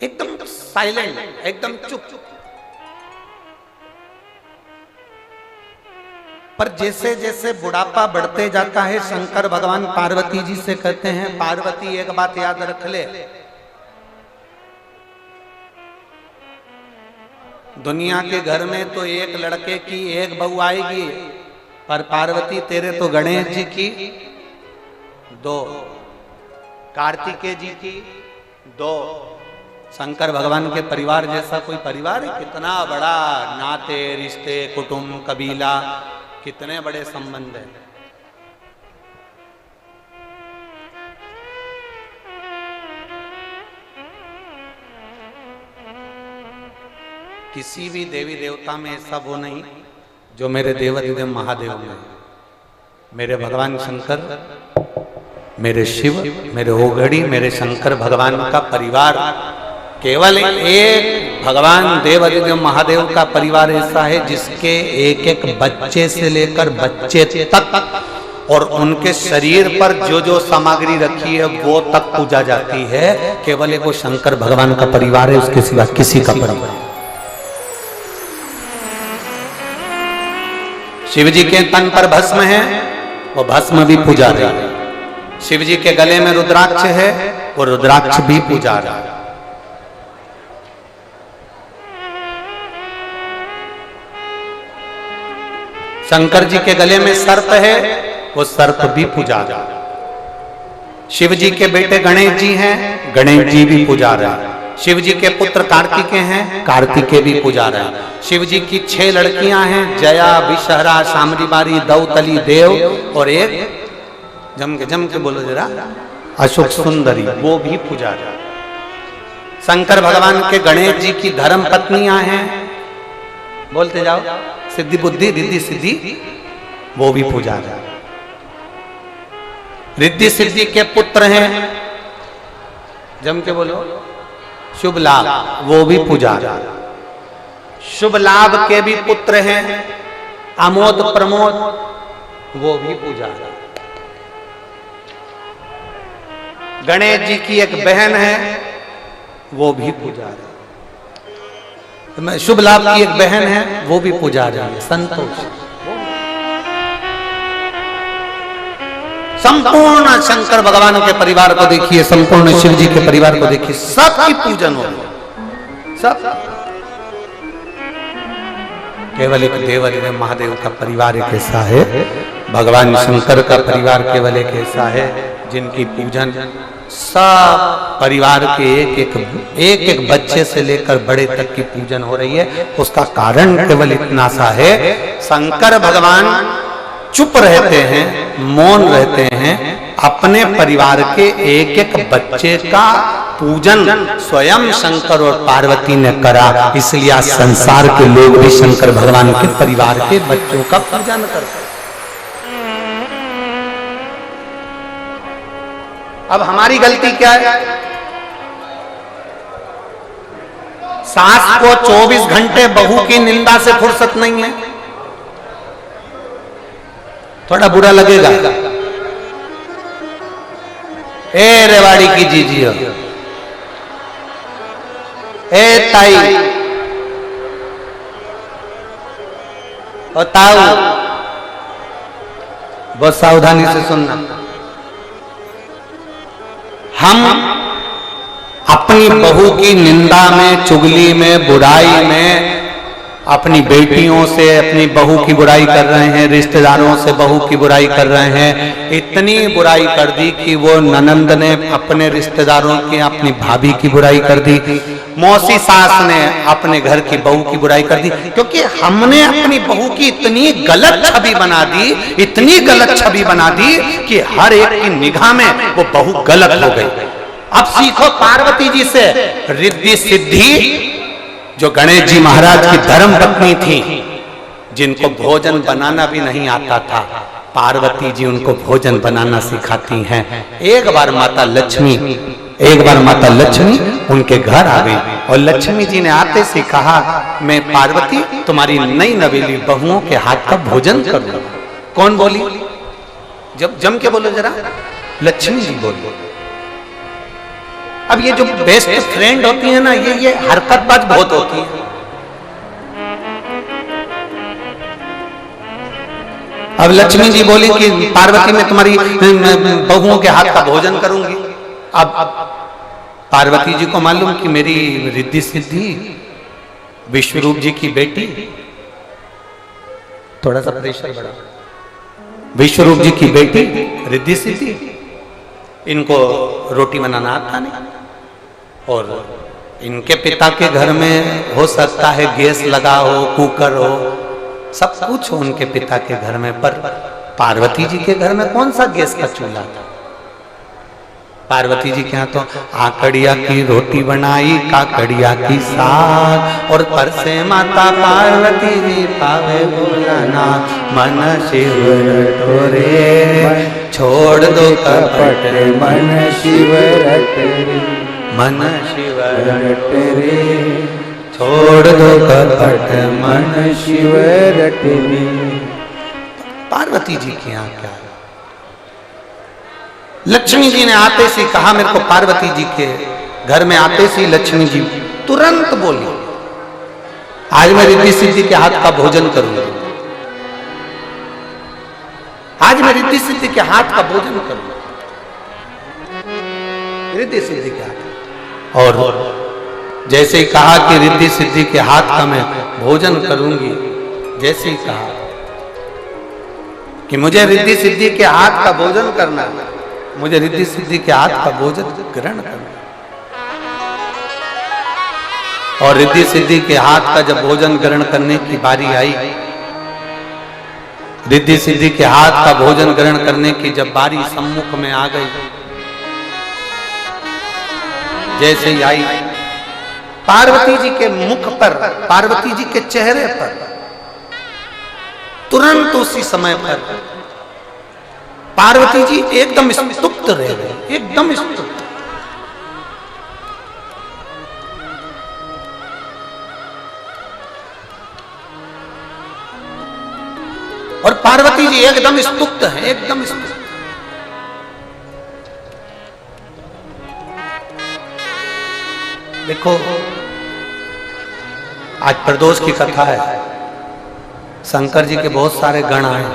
एकदम साइलेंट, एकदम चुप। पर जैसे जैसे बुढ़ापा बढ़ते जाता है, शंकर भगवान पार्वती जी से कहते हैं पार्वती एक बात याद रख ले, दुनिया के घर में तो एक लड़के की एक बहू आएगी, पर पार्वती तेरे तो गणेश जी की 2, कार्तिकेय जी की 2, शंकर भगवान के परिवार जैसा कोई परिवार है? कितना बड़ा नाते रिश्ते कुटुंब कबीला, कितने बड़े संबंध है। किसी भी देवी देवता में ऐसा वो नहीं जो मेरे देवाधिदेव महादेव में। मेरे भगवान शंकर, मेरे शिव, मेरे ओघड़ी, मेरे शंकर भगवान का परिवार, केवल एक भगवान देवादिदेव महादेव का परिवार ऐसा है जिसके एक एक बच्चे से लेकर बच्चे तक और उनके शरीर पर जो जो सामग्री रखी है वो तक पूजा जाती है। केवल एक वो शंकर भगवान का परिवार है, उसके सिवा किसी का परिवार। शिव जी के तन पर भस्म है, वो भस्म भी पूजा रहा है। शिव जी के गले में रुद्राक्ष है, वो रुद्राक्ष भी पूजा रहा है। शंकर जी के गले में सर्प है, वो सर्प भी पूजा रहा है। शिव जी के बेटे गणेश जी हैं, गणेश जी भी पूजा रहे हैं। शिव जी के पुत्र कार्तिकेय हैं, कार्तिकेय भी पूजा रहे हैं। शिव जी की 6 लड़कियां हैं, जया, विषहरा, शामरीबारी, दौतली, देव और एक जम के बोलो जरा, अशोक सुंदरी, वो भी पूजा रहे हैं। शंकर भगवान के गणेश जी की धर्म पत्नियां हैं, बोलते जाओ, सिद्धि बुद्धि रिद्धि सिद्धि, वो भी पूजा रहे हैं। रिद्धि सिद्धि के पुत्र हैं, जम के बोलो, शुभ लाभ, वो भी पूजा रहे हैं। शुभ लाभ के भी पुत्र हैं, अमोद प्रमोद, वो भी पूजा रहे हैं। गणेश जी की एक बहन है, वो भी पूजा रहे हैं। शुभ लाभ की एक बहन है, वो भी पूजा रही है, संतोष। संपूर्ण शंकर भगवान के परिवार को देखिए, संपूर्ण शिव जी के परिवार को देखिए, सबकी पूजन हो रही, सब। केवल एक देवादिदेव महादेव का परिवार एक ऐसा है, भगवान शंकर का परिवार केवल एक ऐसा है जिनकी पूजन सब परिवार के एक बच्चे से लेकर बड़े तक की पूजन हो रही है। उसका कारण केवल इतना सा है, शंकर भगवान चुप रहते हैं, मौन रहते हैं, अपने परिवार के एक एक बच्चे का पूजन स्वयं शंकर और पार्वती ने करा। इसलिए आज संसार के लोग भी शंकर भगवान के परिवार के बच्चों का पूजन करते हैं। अब हमारी गलती क्या है? सास को 24 घंटे बहू की निंदा से फुर्सत नहीं है। थोड़ा बुरा लगेगा, ए रेवाड़ी की जीजियो, ए ताई, और ताऊ, बहुत सावधानी से सुनना। हम अपनी बहू की निंदा में, चुगली में, बुराई में अपनी बेटियों से अपनी बहू की बुराई कर रहे हैं, रिश्तेदारों से बहू की बुराई कर रहे हैं। इतनी बुराई कर दी कि वो ननंद ने अपने रिश्तेदारों की, अपनी भाभी की बुराई कर दी, मौसी सास ने अपने घर की बहू की बुराई कर दी, क्योंकि हमने अपनी बहू की इतनी गलत छवि बना दी, इतनी गलत छवि बना दी कि हर एक की निगाह में वो बहू गलत हो गई। अब सीखो पार्वती जी से, रिद्धि सिद्धि जो गणेश जी महाराज की धर्म पत्नी थी, जिनको भोजन बनाना भी नहीं आता था, पार्वती जी उनको भोजन बनाना सिखाती हैं। एक बार माता लक्ष्मी उनके घर आ गई और लक्ष्मी जी ने आते से कहा, मैं पार्वती तुम्हारी नई नवेली बहुओं के हाथ का भोजन करूं। कौन बोली? जब जम के बोलो जरा, लक्ष्मी जी बोली। अब ये जो बेस्ट फ्रेंड होती है ना, ये हरकतबाज बहुत होती है। अब लक्ष्मी जी बोली कि पार्वती मैं तुम्हारी बहुओं के हाथ का भोजन करूंगी। अब पार्वती जी को मालूम कि मेरी रिद्धि सिद्धि विश्वरूप जी की बेटी, थोड़ा सा प्रेशर बढ़ा, विश्वरूप जी की बेटी रिद्धि सिद्धि, इनको रोटी बनाना आता नहीं, और इनके पिता के घर में हो सकता है गैस लगा हो, कुकर हो, सब कुछ हो उनके पिता के घर में, पर पार्वती जी के घर में कौन सा गैस का चूल्हा था? पार्वती जी के यहाँ तो आकड़िया की रोटी बनाई काकड़िया की साग, और परसे माता पार्वती जी पावे बोलाना मन शिव रटोरे, छोड़ दो कपट मन शिव रटरे, मन शिव रटरे, छोड़ दो कपट मन। मन शिव रटरे। पार्वती जी के यहाँ क्या, लक्ष्मी जी ने आते से कहा, मेरे को पार्वती जी के घर में आते से लक्ष्मी जी तुरंत बोली, आज मैं रिद्धि सिद्धि के हाथ का भोजन करूंगी, आज मैं रिद्धि सिद्धि के हाथ का भोजन करूंगी, रिद्धि सिद्धि के हाथ। और जैसे ही कहा कि रिद्धि सिद्धि के हाथ का मैं भोजन करूंगी, जैसे ही कहा कि मुझे रिद्धि सिद्धि के हाथ का भोजन करना है, मुझे रिद्धि सिद्धि के हाथ का भोजन ग्रहण करना, और रिद्धि सिद्धि के हाथ का जब भोजन ग्रहण करने की बारी आई, रिद्धि सिद्धि के हाथ का भोजन ग्रहण करने की जब बारी सम्मुख में आ गई, जैसे ही आई, पार्वती जी के मुख पर, पार्वती जी के चेहरे पर तुरंत उसी समय पर पार्वती जी एकदम स्तुप्त रह गए, एकदम स्तुप्त। और पार्वती जी एकदम स्तुप्त हैं, एकदम स्तुप्त। देखो आज प्रदोष की कथा है, शंकर जी के बहुत सारे गण आए,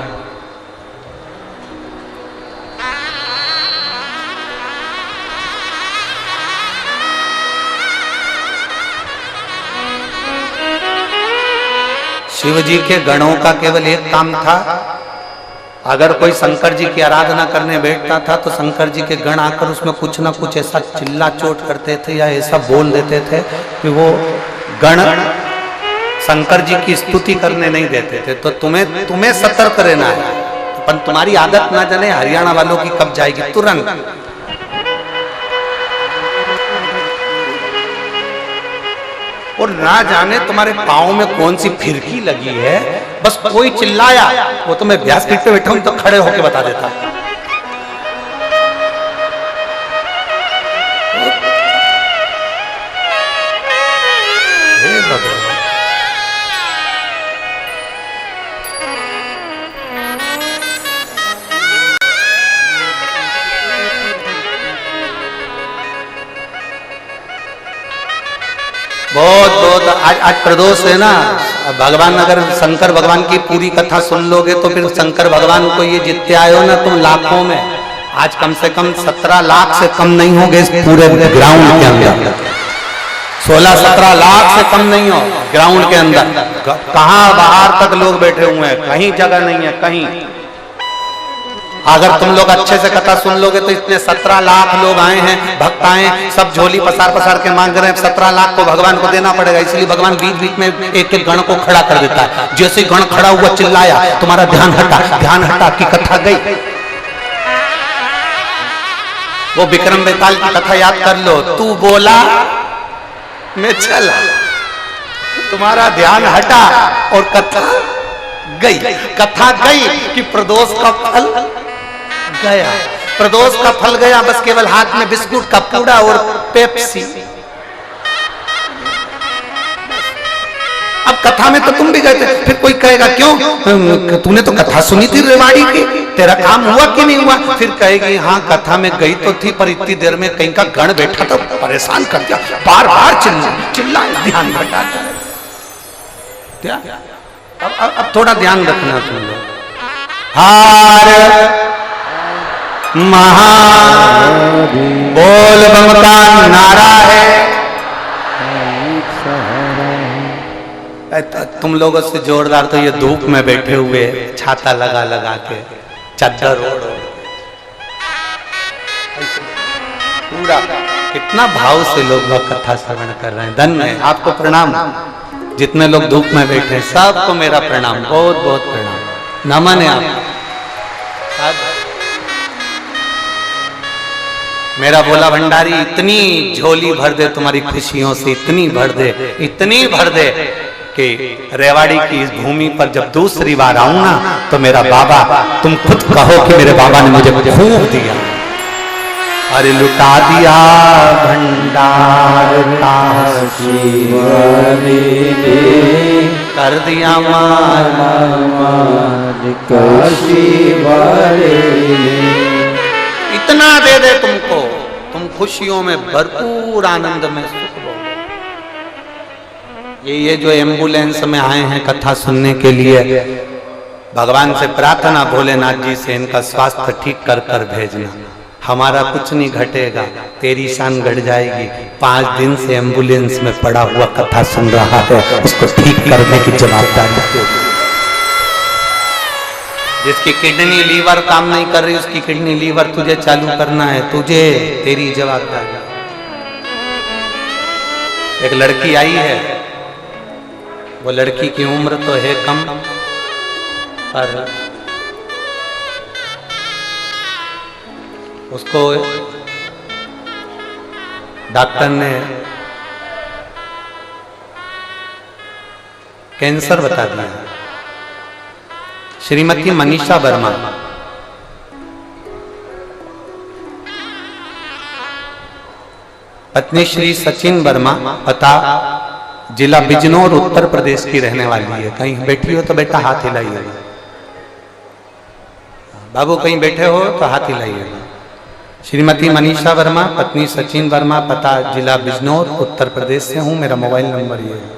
शिव जी के गणों का केवल एक काम था, अगर कोई शंकर जी की आराधना करने बैठता था तो शंकर जी के गण आकर उसमें कुछ ना कुछ ऐसा चिल्ला चोट करते थे या ऐसा बोल देते थे कि वो गण शंकर जी की स्तुति करने नहीं देते थे। तो तुम्हें सतर्क रहना है, पर तुम्हारी आदत ना जाने हरियाणा वालों की कब जाएगी तुरंत। और ना जाने तुम्हारे पाँव में कौन सी फिरकी लगी है, बस कोई चिल्लाया, वो तो मैं व्यासपीठ पे बैठा हूं तो खड़े होके बता देता। हे भगवान, बहुत बहुत आज प्रदोष है ना, भगवान अगर शंकर भगवान की पूरी कथा सुन लोगे तो फिर शंकर भगवान को ये जितने आए हो ना तुम लाखों में, आज कम से कम 17 लाख से कम नहीं होंगे इस पूरे ग्राउंड के अंदर, 16-17 लाख से कम नहीं हो ग्राउंड के अंदर। कहां बाहर तक लोग बैठे हुए हैं, कहीं जगह नहीं है कहीं। अगर तुम लोग अच्छे से कथा सुन लोगे तो इतने 17 लाख लोग आए हैं, भक्त आए, सब झोली पसार पसार के मांग रहे हैं, 17 लाख को भगवान को देना पड़ेगा, इसलिए भगवान बीच बीच में एक एक गण को खड़ा कर देता है। जैसे गण खड़ा हुआ चिल्लाया, तुम्हारा ध्यान हटा की कथा गई। वो विक्रम बेताल की कथा याद कर लो, तू बोला मैं चला, तुम्हारा ध्यान हटा और कथा गई। कथा गई कि प्रदोष का फल गया, प्रदोष का फल गया, बस केवल हाथ में बिस्कुट का पूड़ा और पेप्सी। अब कथा में तो तुम भी गए थे, फिर कोई कहेगा क्यों तूने तो कथा सुनी थी रेवाड़ी की, तेरा काम हुआ कि नहीं हुआ? फिर कहेगी हाँ कथा में गई तो थी, पर इतनी देर में कहीं का गण बैठा था परेशान कर दिया, बार बार चिल्ला ध्यान भटका। अब थोड़ा ध्यान रखना तुम लोग। हार महा बोल बम का नारा है, तुम लोगों से जोरदार तो ये धूप में बैठे हुए छाता लगा लगा के चादर ओढ़ पूरा, कितना भाव से लोग कथा श्रवण कर रहे हैं। धन्य है, आपको प्रणाम। जितने लोग धूप में बैठे हैं सबको मेरा प्रणाम, बहुत बहुत प्रणाम, नमन है आपको। मेरा भोला भंडारी इतनी झोली भर दे तुम्हारी खुशियों से, इतनी भर दे, इतनी भर दे कि रेवाड़ी की इस भूमि पर जब दूसरी बार आऊं ना तो मेरा बाबा, तुम खुद कहो कि मेरे बाबा ने मुझे खूब दिया। अरे लुटा दिया भंडार काशी कर दिया मार काशी वाले, इतना दे दे तुमको, तुम खुशियों में भरपूर आनंद में सुख लो। ये जो एम्बुलेंस में आए हैं कथा सुनने के लिए, भगवान से प्रार्थना भोलेनाथ जी से इनका स्वास्थ्य ठीक कर कर भेजना। हमारा कुछ नहीं घटेगा, तेरी शान घट जाएगी। 5 दिन से एम्बुलेंस में पड़ा हुआ कथा सुन रहा है, उसको ठीक करने की जवाबदारी तेरी। जिसकी किडनी लीवर काम नहीं कर रही, उसकी किडनी लीवर तुझे चालू करना है, तुझे, तेरी जवाबदारी। एक लड़की आई है, वो लड़की की उम्र तो है कम, पर उसको डॉक्टर ने कैंसर बता दिया। श्रीमती मनीषा वर्मा, पत्नी श्री सचिन वर्मा, पता जिला बिजनौर उत्तर प्रदेश की रहने वाली है। कहीं बैठी हो तो बेटा हाथ हिलाइए, बाबू कहीं बैठे हो तो हाथ हिलाइए। श्रीमती मनीषा वर्मा, पत्नी सचिन वर्मा, पता जिला बिजनौर उत्तर प्रदेश से हूं, मेरा मोबाइल नंबर ये है।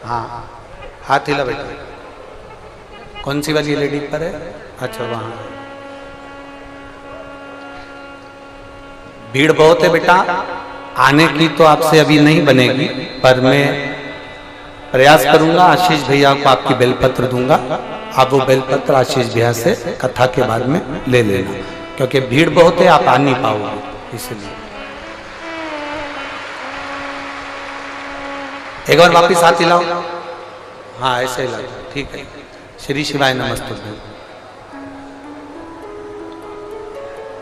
हाँ हाथ हिला बेटा। कौन सी वाली लेडी पर है? अच्छा वहां भीड़ बहुत है बेटा, आने की तो आपसे अभी नहीं बनेगी, पर मैं प्रयास करूंगा। आशीष भैया को आपकी बेलपत्र दूंगा, आप वो बेलपत्र आशीष भैया से कथा के बाद में ले लेना, क्योंकि भीड़ बहुत है, आप आ नहीं पाओगे, इसलिए। एक बार वापिस हाथ हिलाओ। हाँ ऐसे हिलाओ, ठीक है। श्री शिवाय नमस्ते।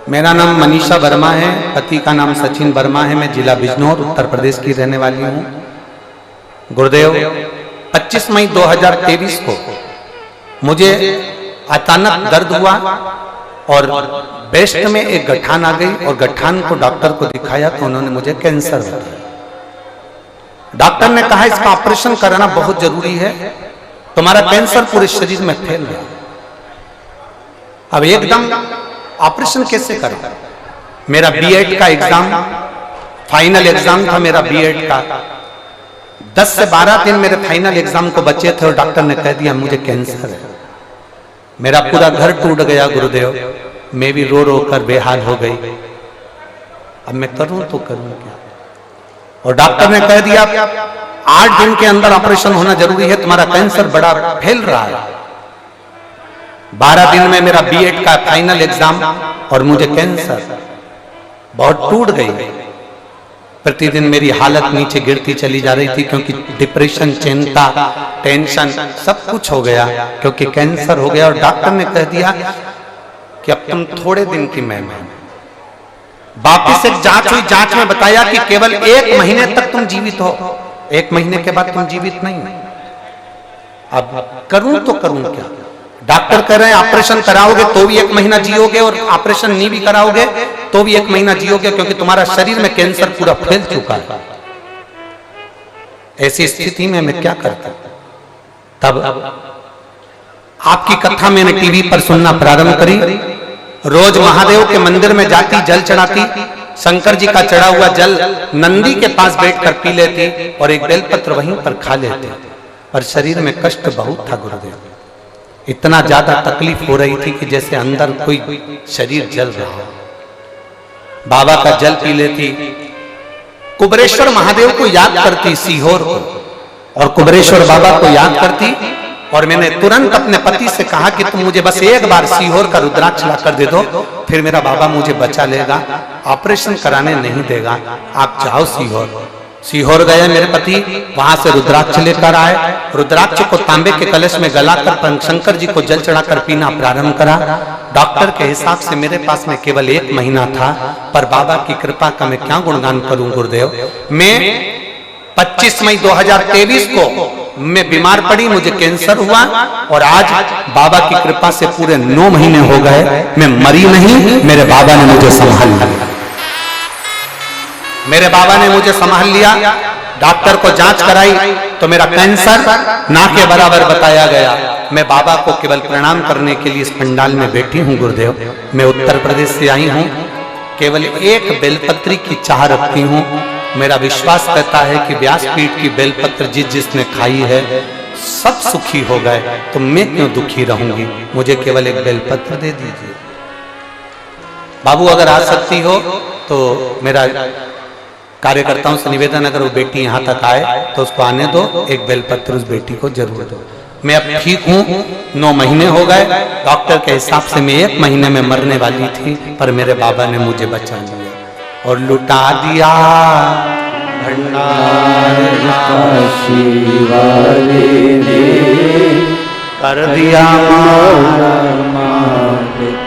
मेरा नाम मनीषा वर्मा है, पति का नाम सचिन वर्मा है, मैं जिला बिजनौर उत्तर प्रदेश की रहने वाली हूँ। गुरुदेव 25 मई 2023 को मुझे अचानक दर्द हुआ और ब्रेस्ट में एक गठान आ गई, और गठान को डॉक्टर को दिखाया तो उन्होंने मुझे कैंसर बताया। डॉक्टर ने कहा इसका ऑपरेशन कराना बहुत जरूरी है, तुम्हारा कैंसर पूरे शरीर में फैल गया। अब एकदम ऑपरेशन कैसे करें? मेरा बीएड का एग्जाम, फाइनल एग्जाम था मेरा बीएड का। 10 से 12 दिन मेरे फाइनल एग्जाम को बचे थे और डॉक्टर ने कह दिया मुझे कैंसर है। मेरा पूरा घर टूट गया गुरुदेव, मैं भी रो रो कर बेहाल हो गई। अब मैं करूं तो करूं क्या? और डॉक्टर ने कह दिया 8 दिन के अंदर ऑपरेशन होना जरूरी है, तुम्हारा कैंसर बड़ा फैल रहा है। 12 दिन में मेरा बीएड का फाइनल एग्जाम और मुझे कैंसर, बहुत टूट गई। प्रतिदिन मेरी हालत नीचे गिरती चली जा रही थी, क्योंकि डिप्रेशन, चिंता, टेंशन सब कुछ हो गया, क्योंकि कैंसर हो गया। और डॉक्टर ने कह दिया कि अब तुम थोड़े दिन की मेहमान। वापिस एक जांच हुई, जांच में बताया कि केवल 1 महीने तक तुम जीवित हो, 1 महीने के बाद तुम जीवित नहीं। अब करूं तो करूं क्या? डॉक्टर कह रहे हैं ऑपरेशन कराओगे तो भी 1 महीना जियोगे, और ऑपरेशन नहीं भी कराओगे तो भी 1 महीना जियोगे, क्योंकि तुम्हारा शरीर में कैंसर पूरा फैल चुका है। ऐसी स्थिति में मैं क्या करता? तब आपकी कथा मैंने टीवी पर सुनना प्रारंभ करी। रोज महादेव के मंदिर में जाती, जल चढ़ाती, शंकर जी का चढ़ा हुआ जल नंदी के पास बैठकर पी लेती और एक बेलपत्र वहीं पर खा लेती। पर शरीर में कष्ट बहुत था गुरुदेव, इतना ज्यादा तकलीफ हो रही थी कि जैसे अंदर कोई शरीर जल रहा हो। बाबा का जल पी लेती, कुबरेश्वर महादेव को याद करती, सीहोर को, और कुबरेश्वर बाबा को याद करती। और मैंने तुरंत अपने पति से कहा कि तुम मुझे बस एक बार सीहोर का रुद्राक्ष ला कर दे दो, फिर मेरा बाबा मुझे बचा लेगा, ऑपरेशन कराने नहीं देगा, आप जाओ सीहोर। सीहोर गए मेरे पति, वहां से रुद्राक्ष लेकर आए। रुद्राक्ष को तांबे के कलश में गलाकर शंकर जी को जल चढ़ाकर पीना प्रारंभ करा। डॉक्टर के हिसाब से मेरे पास में केवल 1 महीना था, पर बाबा की कृपा का मैं क्या गुणगान करूं गुरुदेव। मैं 25 मई 2023 को मैं बीमार पड़ी, मुझे कैंसर हुआ, और आज बाबा की कृपा से पूरे 9 महीने हो गए मैं मरी नहीं, मेरे बाबा ने मुझे संभाल लिया। मेरे बाबा ने मुझे संभाल लिया। डॉक्टर को जांच कराई तो मेरा कैंसर ना के बराबर बताया गया। मैं बाबा को केवल प्रणाम करने के लिए इस पंडाल में बैठी हूं गुरुदेव। मैं उत्तर प्रदेश से आई हूं, केवल एक बेलपत्री की चाह रखती हूं। मेरा विश्वास कहता है कि व्यासपीठ की बेलपत्र जिसने खाई है सब सुखी हो गए, तो मैं क्यों दुखी रहूंगी। मुझे केवल एक बेलपत्र दे दीजिए बाबू। अगर आ सकती हो तो मेरा कार्यकर्ताओं से निवेदन, अगर वो बेटी यहाँ तक आए तो उसको आने दो, एक बेलपत्र उस बेटी को जरूर दो। मैं अब ठीक हूँ, 9 महीने हो गए। डॉक्टर के हिसाब से मैं 1 महीने में मरने वाली थी, पर मेरे बाबा ने मुझे बचा लिया और लुटा दिया भंडार काशी वाले ने कर दिया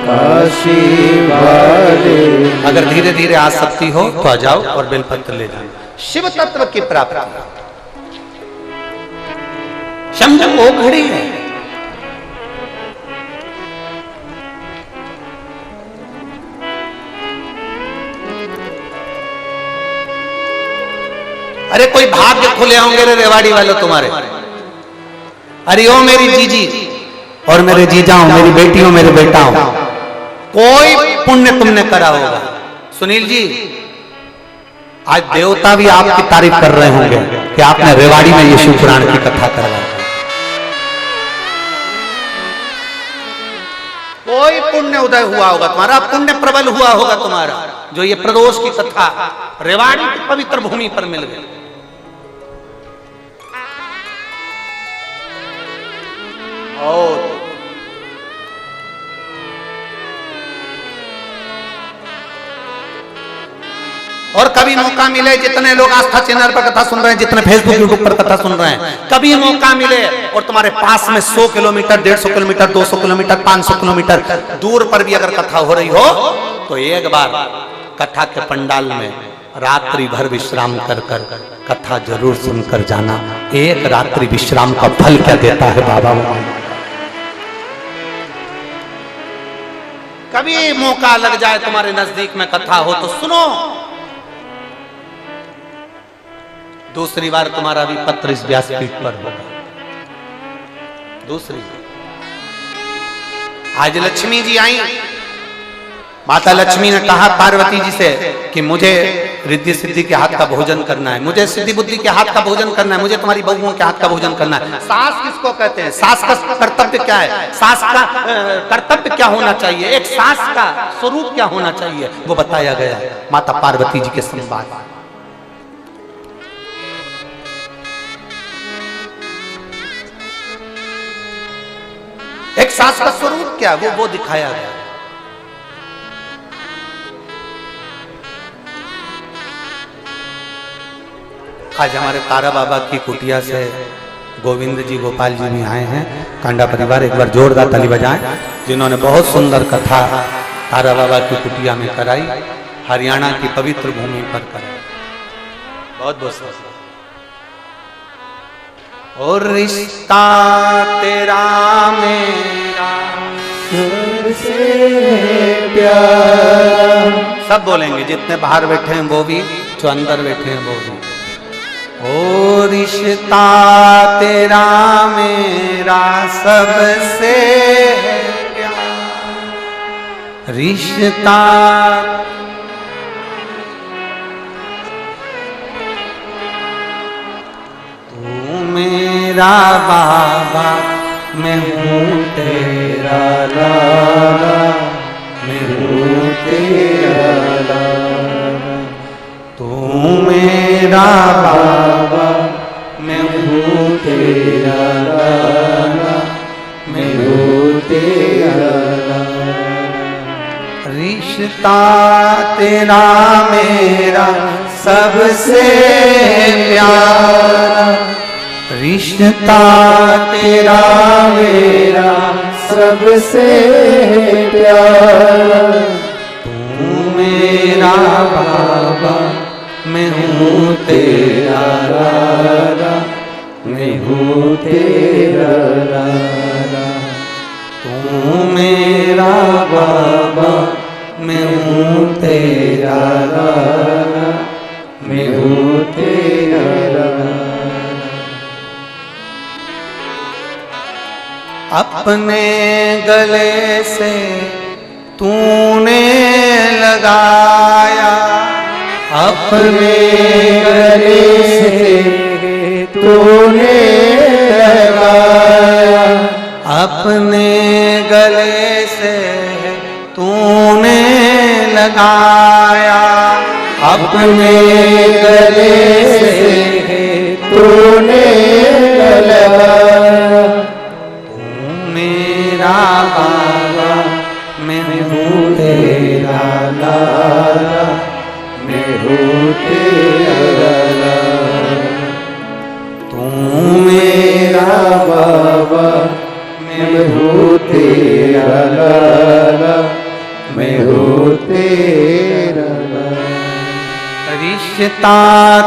काशी वाले। अगर धीरे धीरे आ सकती हो तो आ जाओ और बेलपत्र ले जाओ। शिव तत्व की प्राप्ति शंभु वो घड़ी है। अरे कोई भाग्य खुले होंगे रे रेवाड़ी वालों तुम्हारे। अरे ओ मेरी जीजी और मेरे जीजाओं, मेरी बेटियों, मेरे बेटाओं, कोई पुण्य तुमने करा होगा। सुनील जी, आज देवता भी आपकी तारीफ कर रहे होंगे कि आपने रेवाड़ी में ये शिव पुराण की कथा करवाई। कोई पुण्य उदय हुआ होगा तुम्हारा, पुण्य प्रबल हुआ होगा तुम्हारा, जो ये प्रदोष की कथा रेवाड़ी की पवित्र भूमि पर मिल गई। और कभी मौका मिले, जितने लोग आस्था चैनल पर कथा सुन रहे हैं, जितने फेसबुक यूट्यूब पर कथा सुन रहे हैं, कभी मौका मिले और तुम्हारे पास में 100 किलोमीटर, 150 किलोमीटर, 200 किलोमीटर, 500 किलोमीटर दूर पर भी अगर कथा हो रही हो, तो एक बार कथा के पंडाल में रात्रि भर विश्राम कर कर कथा जरूर सुनकर जाना। एक रात्रि विश्राम का फल क्या देता है बाबा। कभी मौका लग जाए तुम्हारे नजदीक में कथा हो तो सुनो। दूसरी बार तुम्हारा भी पत्र इस व्यासपीठ पर होगा। दूसरी आज लक्ष्मी जी आई, माता लक्ष्मी ने कहा पार्वती जी से कि मुझे रिद्धि सिद्धि के हाथ का भोजन करना है, मुझे सिद्धि बुद्धि के हाथ का भोजन करना है, मुझे तुम्हारी बहुओं के हाथ का भोजन करना है। सास किसको कहते हैं? सास का कर्तव्य क्या है? सास का कर्तव्य क्या होना चाहिए? एक सास का स्वरूप क्या होना चाहिए, वो बताया गया माता पार्वती जी के संवाद। एक सास का स्वरूप क्या, वो दिखाया गया। आज हमारे तारा बाबा की कुटिया से गोविंद जी, गोपाल जी भी आए हैं। कांडा परिवार एक बार जोरदार ताली बजाएं, जिन्होंने बहुत सुंदर कथा तारा बाबा की कुटिया में कराई, हरियाणा की पवित्र भूमि पर कराई। बहुत बहुत और रिश्ता तेरा मेरा सबसे प्यार। सब बोलेंगे, जितने बाहर बैठे हैं वो भी, जो अंदर बैठे हैं वो भी। ओ रिश्ता तेरा मेरा सबसे प्यार, रिश्ता मेरा बाबा, मैं हूँ तेरा लाला, मैं हूँ तेरा लाला। तू मेरा बाबा, मैं हूँ तेरा लाला, मैं हूँ तेरा लाला। रिश्ता तेरा मेरा सबसे प्यारा, रिश्ता तेरा मेरा सबसे प्यारा, तू मेरा बाबा, मैं हूँ तेरा लाला, मैं हूँ तेरा लाला। तू मेरा बाबा, मैं हूँ तेरा लाला, मैं हूँ तेरा लाला। अपने गले से तूने लगाया, अपने गले से तूने लगाया, अपने गले से तूने लगाया, अपने गले से तूने लगाया। मेरा बाबा, मैं हूँ तेरा लाला, मैं हूँ तेरा लाला। तू मेरा बाबा, मैं हूँ तेरा लाला, मैं हूँ तेरा लाला। रिश्ता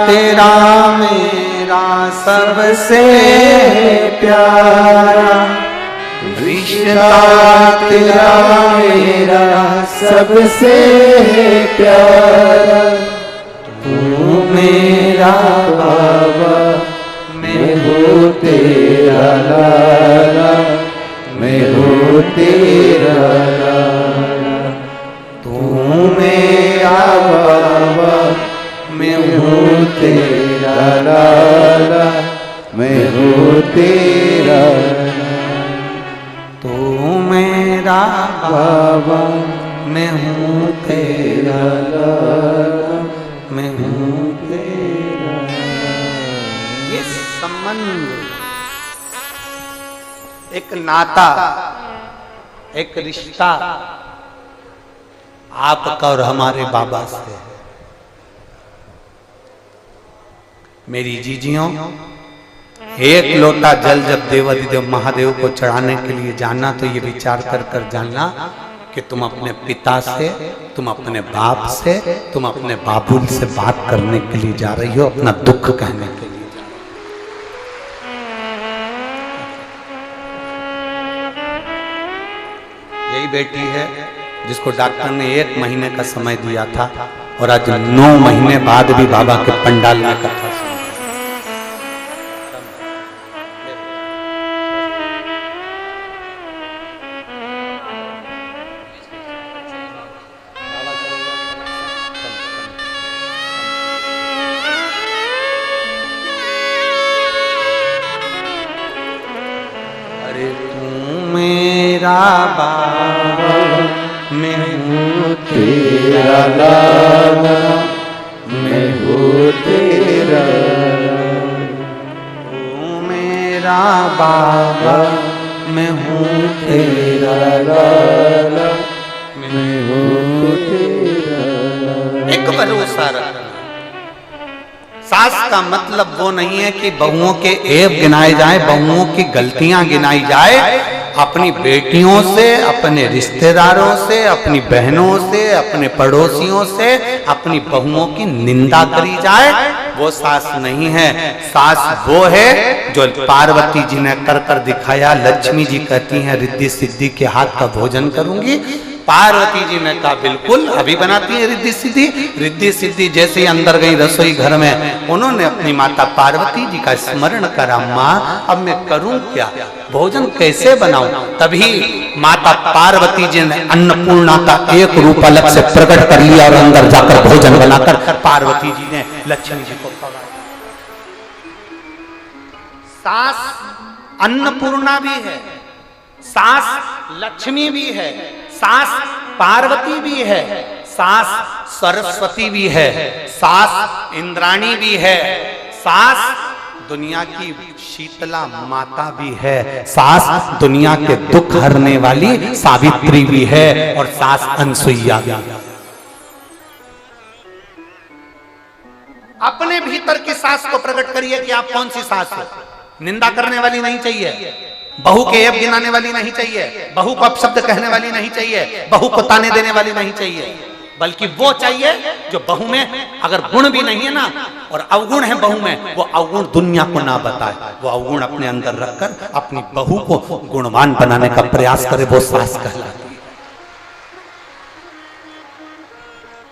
तेरा मेरा सबसे प्यारा, रिश्ता तेरा मेरा सबसे प्यारा, तू मेरा बाबा, मैं हूँ तेरा लाला, मैं हूँ तेरा लाला। तू मेरा बाबा, मैं हूँ तेरा लाला, मैं हूँ तेरा लाला। तू मेरा बाबा, मैं हूँ तेरा, लाला, मैं हूँ तेरा। ये संबंध, एक नाता, एक रिश्ता आपका और हमारे बाबा से है। मेरी जीजियों, एक लोटा जल जब देवाधिदेव महादेव को चढ़ाने के लिए जाना तो ये विचार कर कर जाना कि तुम अपने पिता से, तुम अपने बाप से, तुम अपने बाबुल से बात करने के लिए जा रही हो, अपना दुख कहने के लिए। यही बेटी है जिसको डॉक्टर ने 1 महीने का समय दिया था और आज 9 महीने बाद भी बाबा के पंडाल में कथा सुन। अरे तू मेरा बाबा, मैं हूँ तेरा लाला, मैं हूँ तेरा लाला। तू मेरा बाबा, मैं हूँ तेरा लाला, मैं हूँ तेरा लाला। एक भरोसा रखना। सास का मतलब वो नहीं है कि बहुओं के ऐब गिनाए जाए, बहुओं की गलतियां गिनाई जाए। अपनी बेटियों से, अपने रिश्तेदारों से, अपनी बहनों से, अपने पड़ोसियों से अपनी बहुओं की निंदा करी जाए, वो सास नहीं है। सास वो है जो पार्वती जी ने कर कर दिखाया। लक्ष्मी जी कहती हैं रिद्धि सिद्धि के हाथ का भोजन करूंगी। पार्वती जी ने कहा बिल्कुल, अभी बनाती है रिद्धि सिद्धि। रिद्धि सिद्धि जैसे ही अंदर गई रसोई घर में, उन्होंने अपनी माता पार्वती जी का स्मरण करा। माँ अब मैं करूं क्या, भोजन कैसे बनाऊं? तभी माता पार्वती जी ने अन्नपूर्णा का एक रूप अलग से प्रकट कर लिया और अंदर जाकर भोजन बनाकर पार्वती जी ने लक्ष्मी जी को पकाया। सास अन्नपूर्णा भी है, सास लक्ष्मी भी है, सास पार्वती भी है, सास सरस्वती भी है, सास इंद्राणी भी है, सास दुनिया की शीतला माता भी है, सास दुनिया के दुख हरने वाली सावित्री भी है, और सास अनसुईया भी है। सास को प्रकट करिए कि आप कौन सी सास हो। निंदा करने वाली नहीं चाहिए, बहू के ऐब गिनाने वाली नहीं चाहिए, बहू को अपशब्द कहने वाली नहीं चाहिए, बहू को ताने देने वाली नहीं चाहिए, बल्कि वो चाहिए जो बहू में अगर गुण भी नहीं है ना और अवगुण है बहू में, वो अवगुण दुनिया को ना बताए, वो अवगुण अपने अंदर रखकर अपनी बहू को गुणवान बनाने का प्रयास करे, वो सास कहलाती है।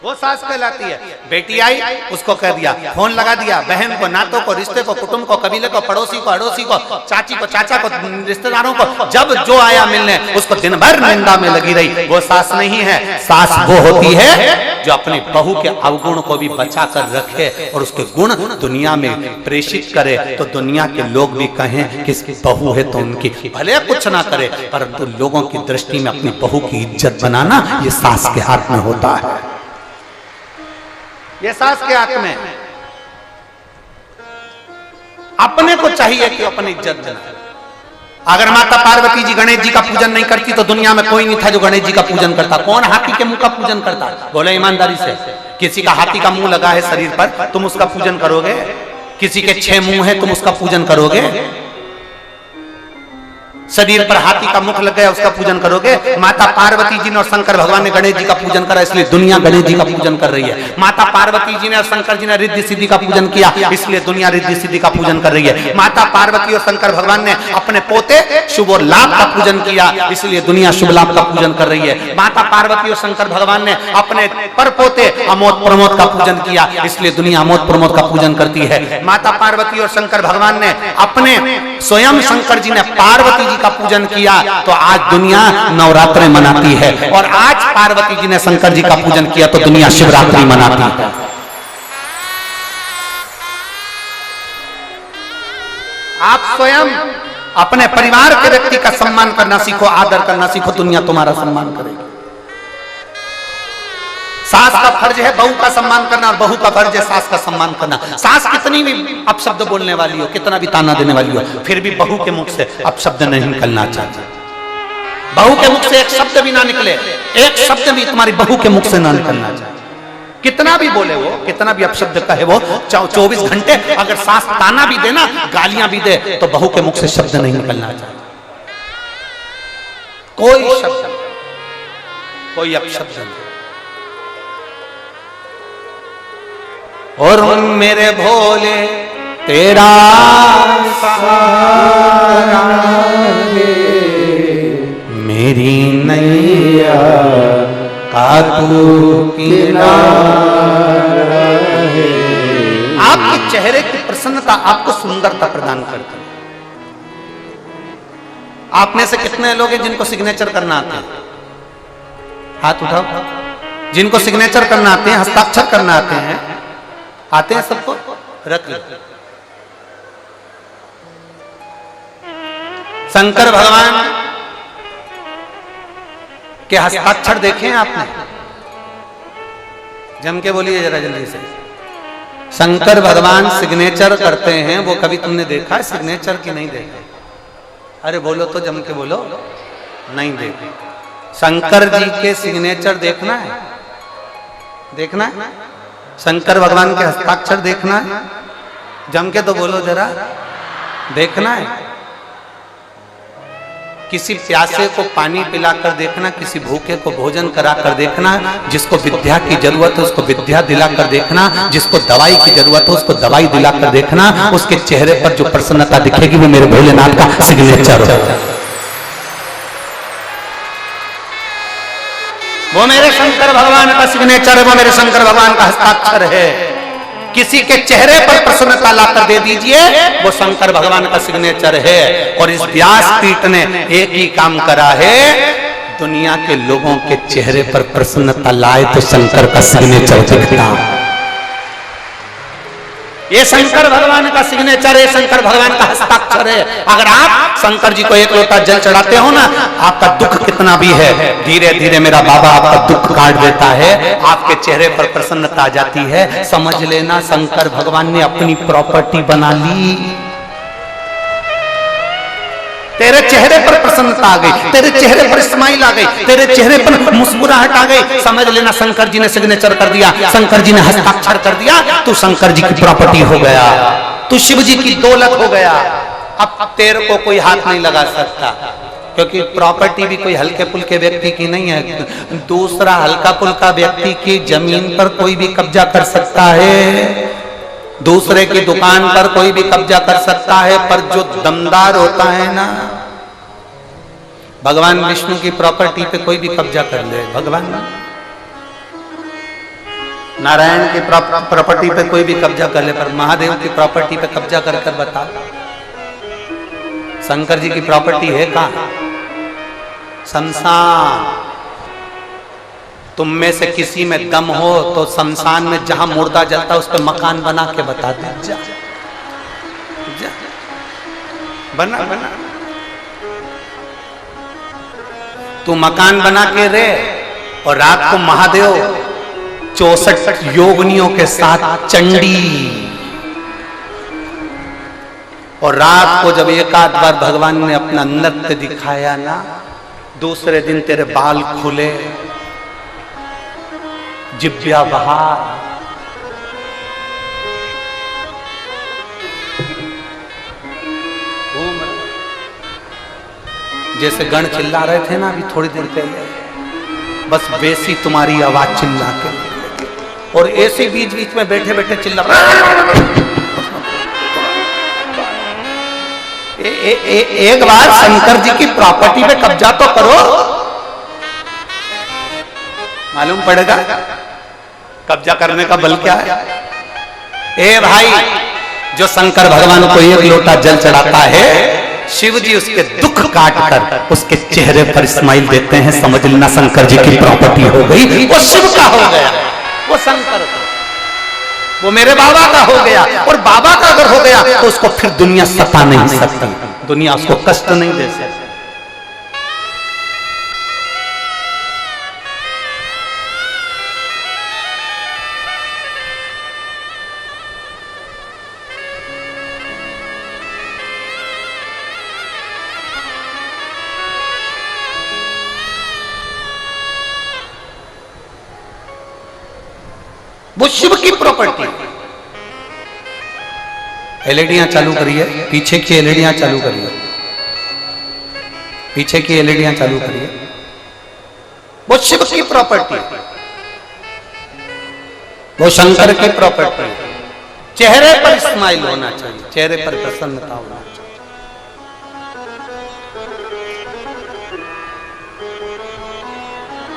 वो सास कहलाती है। बेटी आई, उसको कह दिया, फोन लगा दिया, बहन को, नातों को, रिश्ते को, कुटुंब को, कबीले को, पड़ोसी को, अड़ोसी को, चाची को, चाचा को, रिश्तेदारों को, जब जो आया मिलने उसको दिन भर निंदा में लगी रही, वो सास नहीं है। सास वो होती है जो अपनी बहू के अवगुण को भी बचा कर रखे और उसके गुण दुनिया में प्रेषित करे, तो दुनिया के लोग भी कहें कि इसकी बहू है तो उनकी, भले कुछ ना करे परंतु लोगों की दृष्टि में अपनी बहू की इज्जत बनाना ये सास के हाथ में होता है, ये सास के हाथ में। अपने को चाहिए कि अपनी इज्जत देना। अगर माता पार्वती जी गणेश जी का पूजन नहीं करती तो दुनिया में कोई नहीं था जो गणेश जी का पूजन करता। कौन हाथी के मुंह का पूजन करता? बोले ईमानदारी से, किसी का हाथी का मुंह लगा है शरीर पर, तुम उसका पूजन करोगे? किसी के 6 मुंह है, तुम उसका पूजन करोगे? शरीर पर हाथी का मुख लग गया, उसका पूजन करोगे? माता पार्वती जी ने और शंकर भगवान ने गणेश जी का पूजन करा, इसलिए दुनिया गणेश जी का पूजन कर रही है। माता पार्वती जी ने और शंकर जी ने रिद्धि सिद्धि का पूजन किया, इसलिए दुनिया रिद्धि सिद्धि का पूजन कर रही है। माता पार्वती और शंकर भगवान ने अपने पोते शुभ और लाभ का पूजन किया, इसलिए दुनिया शुभ लाभ का पूजन कर रही है। माता पार्वती और शंकर भगवान ने अपने पर पोते अमोद प्रमोद का पूजन किया, इसलिए दुनिया अमोद प्रमोद का पूजन करती है। माता पार्वती और शंकर भगवान ने अपने स्वयं शंकर जी ने पार्वती का पूजन किया, तो आज दुनिया नवरात्रि मनाती है। और आज पार्वती जी ने शंकर जी का पूजन किया तो दुनिया शिवरात्रि मनाती है। आप स्वयं अपने परिवार के व्यक्ति का सम्मान करना सीखो, आदर करना सीखो, दुनिया तुम्हारा सम्मान करेगी। सास का फर्ज है बहू का सम्मान करना और बहू का फर्ज है सास का सम्मान करना। सास कितनी भी अपशब्द बोलने वाली हो, कितना भी ताना देने वाली हो, फिर भी बहू के मुख से अपशब्द नहीं निकलना चाहिए। बहू के मुख से एक शब्द भी ना निकले, एक शब्द भी तुम्हारी बहू के मुख से ना निकलना चाहिए। कितना भी बोले वो, कितना भी अपशब्द कहे वो, 24 घंटे अगर सास ताना भी देना, गालियां भी दे, तो बहू के मुख से शब्द नहीं निकलना चाहिए। कोई शब्द, कोई अपशब्द नहीं। और मेरे भोले तेरा सहारा है, मेरी नैया का तू किनारा है। आपके चेहरे की प्रसन्नता आपको सुंदरता प्रदान करती है। आप में से कितने लोग हैं जिनको सिग्नेचर करना आता है? हाथ उठाओ। जिनको सिग्नेचर करना आते हैं, हस्ताक्षर करना आते हैं सबको? रख लो। शंकर भगवान के हस्ताक्षर देखे हैं आपने? जम के बोलिए जरा जल्दी से। शंकर भगवान सिग्नेचर करते हैं, वो कभी तुमने देखा है सिग्नेचर की नहीं देखा? अरे बोलो तो, जम के बोलो। नहीं देखा। शंकर जी के सिग्नेचर देखना है, देखना है। शंकर भगवान के हस्ताक्षर देखना है, जम के तो बोलो जरा, देखना है। किसी प्यासे को पानी पिलाकर देखना, किसी भूखे को भोजन कराकर देखना, जिसको विद्या की जरूरत है उसको विद्या दिलाकर देखना, जिसको दवाई की जरूरत है उसको दवाई दिलाकर देखना। उसके चेहरे पर जो प्रसन्नता दिखेगी वो मेरे भोलेनाथ का सिग्नेचर है, वो मेरे शंकर भगवान का सिग्नेचर है, वो मेरे शंकर भगवान का हस्ताक्षर है। किसी के चेहरे पर प्रसन्नता लाकर दे दीजिए, वो शंकर भगवान का सिग्नेचर है। और इस व्यासपीठ ने एक ही काम करा है, दुनिया के लोगों के चेहरे पर प्रसन्नता लाए तो शंकर का सिग्नेचर दिखता। ये शंकर भगवान का सिग्नेचर है, शंकर भगवान का हस्ताक्षर है। अगर आप शंकर जी को एक लोटा जल चढ़ाते हो ना, आपका दुख कितना भी है, धीरे धीरे मेरा बाबा आपका दुख काट देता है, आपके चेहरे पर प्रसन्नता आ जाती है। समझ लेना शंकर भगवान ने अपनी प्रॉपर्टी बना ली। तेरे चेहरे पर प्रसन्नता आ गई, तेरे चेहरे पर स्माइल आ गई, तेरे चेहरे पर मुस्कुराहट आ गई, समझ लेना शंकर जी ने सिग्नेचर कर दिया, शंकर जी ने हस्ताक्षर कर दिया, तू शंकर जी की प्रॉपर्टी हो गया, तू शिव जी की दौलत हो गया। अब तेरे को कोई हाथ नहीं लगा सकता, क्योंकि प्रॉपर्टी भी कोई हल्के पुल्के व्यक्ति की नहीं है। दूसरा हल्का पुल्का व्यक्ति की जमीन पर कोई भी कब्जा कर सकता है, दूसरे की दुकान पर कोई भी कब्जा कर सकता है, पर जो दमदार होता है ना, भगवान विष्णु की प्रॉपर्टी पे कोई भी कब्जा कर ले, भगवान नारायण की प्रॉपर्टी पे कोई भी कब्जा कर ले, पर महादेव की प्रॉपर्टी पे कब्जा कर कर बता, शंकर जी की प्रॉपर्टी है कहां? शमशान। तुम में से किसी में दम हो तो शमशान में जहां मुर्दा जलता है उस पर मकान बना के बता दे, जा, जा, बना बना तू मकान बना के रहे, और रात को महादेव 64 योगिनियों के साथ चंडी, और रात को जब एक आध बार भगवान ने अपना नृत्य दिखाया ना, दूसरे दिन तेरे बाल खुले, जिब्या बहार, जैसे गण चिल्ला रहे थे ना अभी थोड़ी देर पहले, बस वैसी तुम्हारी आवाज चिल्ला के, और ऐसे बीच बीच में बैठे बैठे चिल्ला एक बार शंकर जी की प्रॉपर्टी पे कब्जा तो करो, मालूम पड़ेगा कब्जा करने का बल क्या है। ए भाई, जो शंकर भगवान को एक लोटा जल चढ़ाता है, शिव जी उसके दुख काट कर उसके चेहरे पर स्माइल देते हैं, समझ लेना शंकर जी की प्रॉपर्टी हो गई, वो शिव का हो गया, वो शंकर का, वो मेरे बाबा का हो गया। और बाबा का अगर हो गया तो उसको फिर दुनिया सता नहीं सकती, दुनिया उसको कष्ट नहीं दे सकती। वो शिव की प्रॉपर्टी। एलईडियां चालू करिए, पीछे की एलईडियां चालू करिए, पीछे की एलईडियां चालू करिए। वो शिव की प्रॉपर्टी, वो शंकर की प्रॉपर्टी। चेहरे पर स्माइल होना चाहिए, चेहरे पर प्रसन्नता होना चाहिए।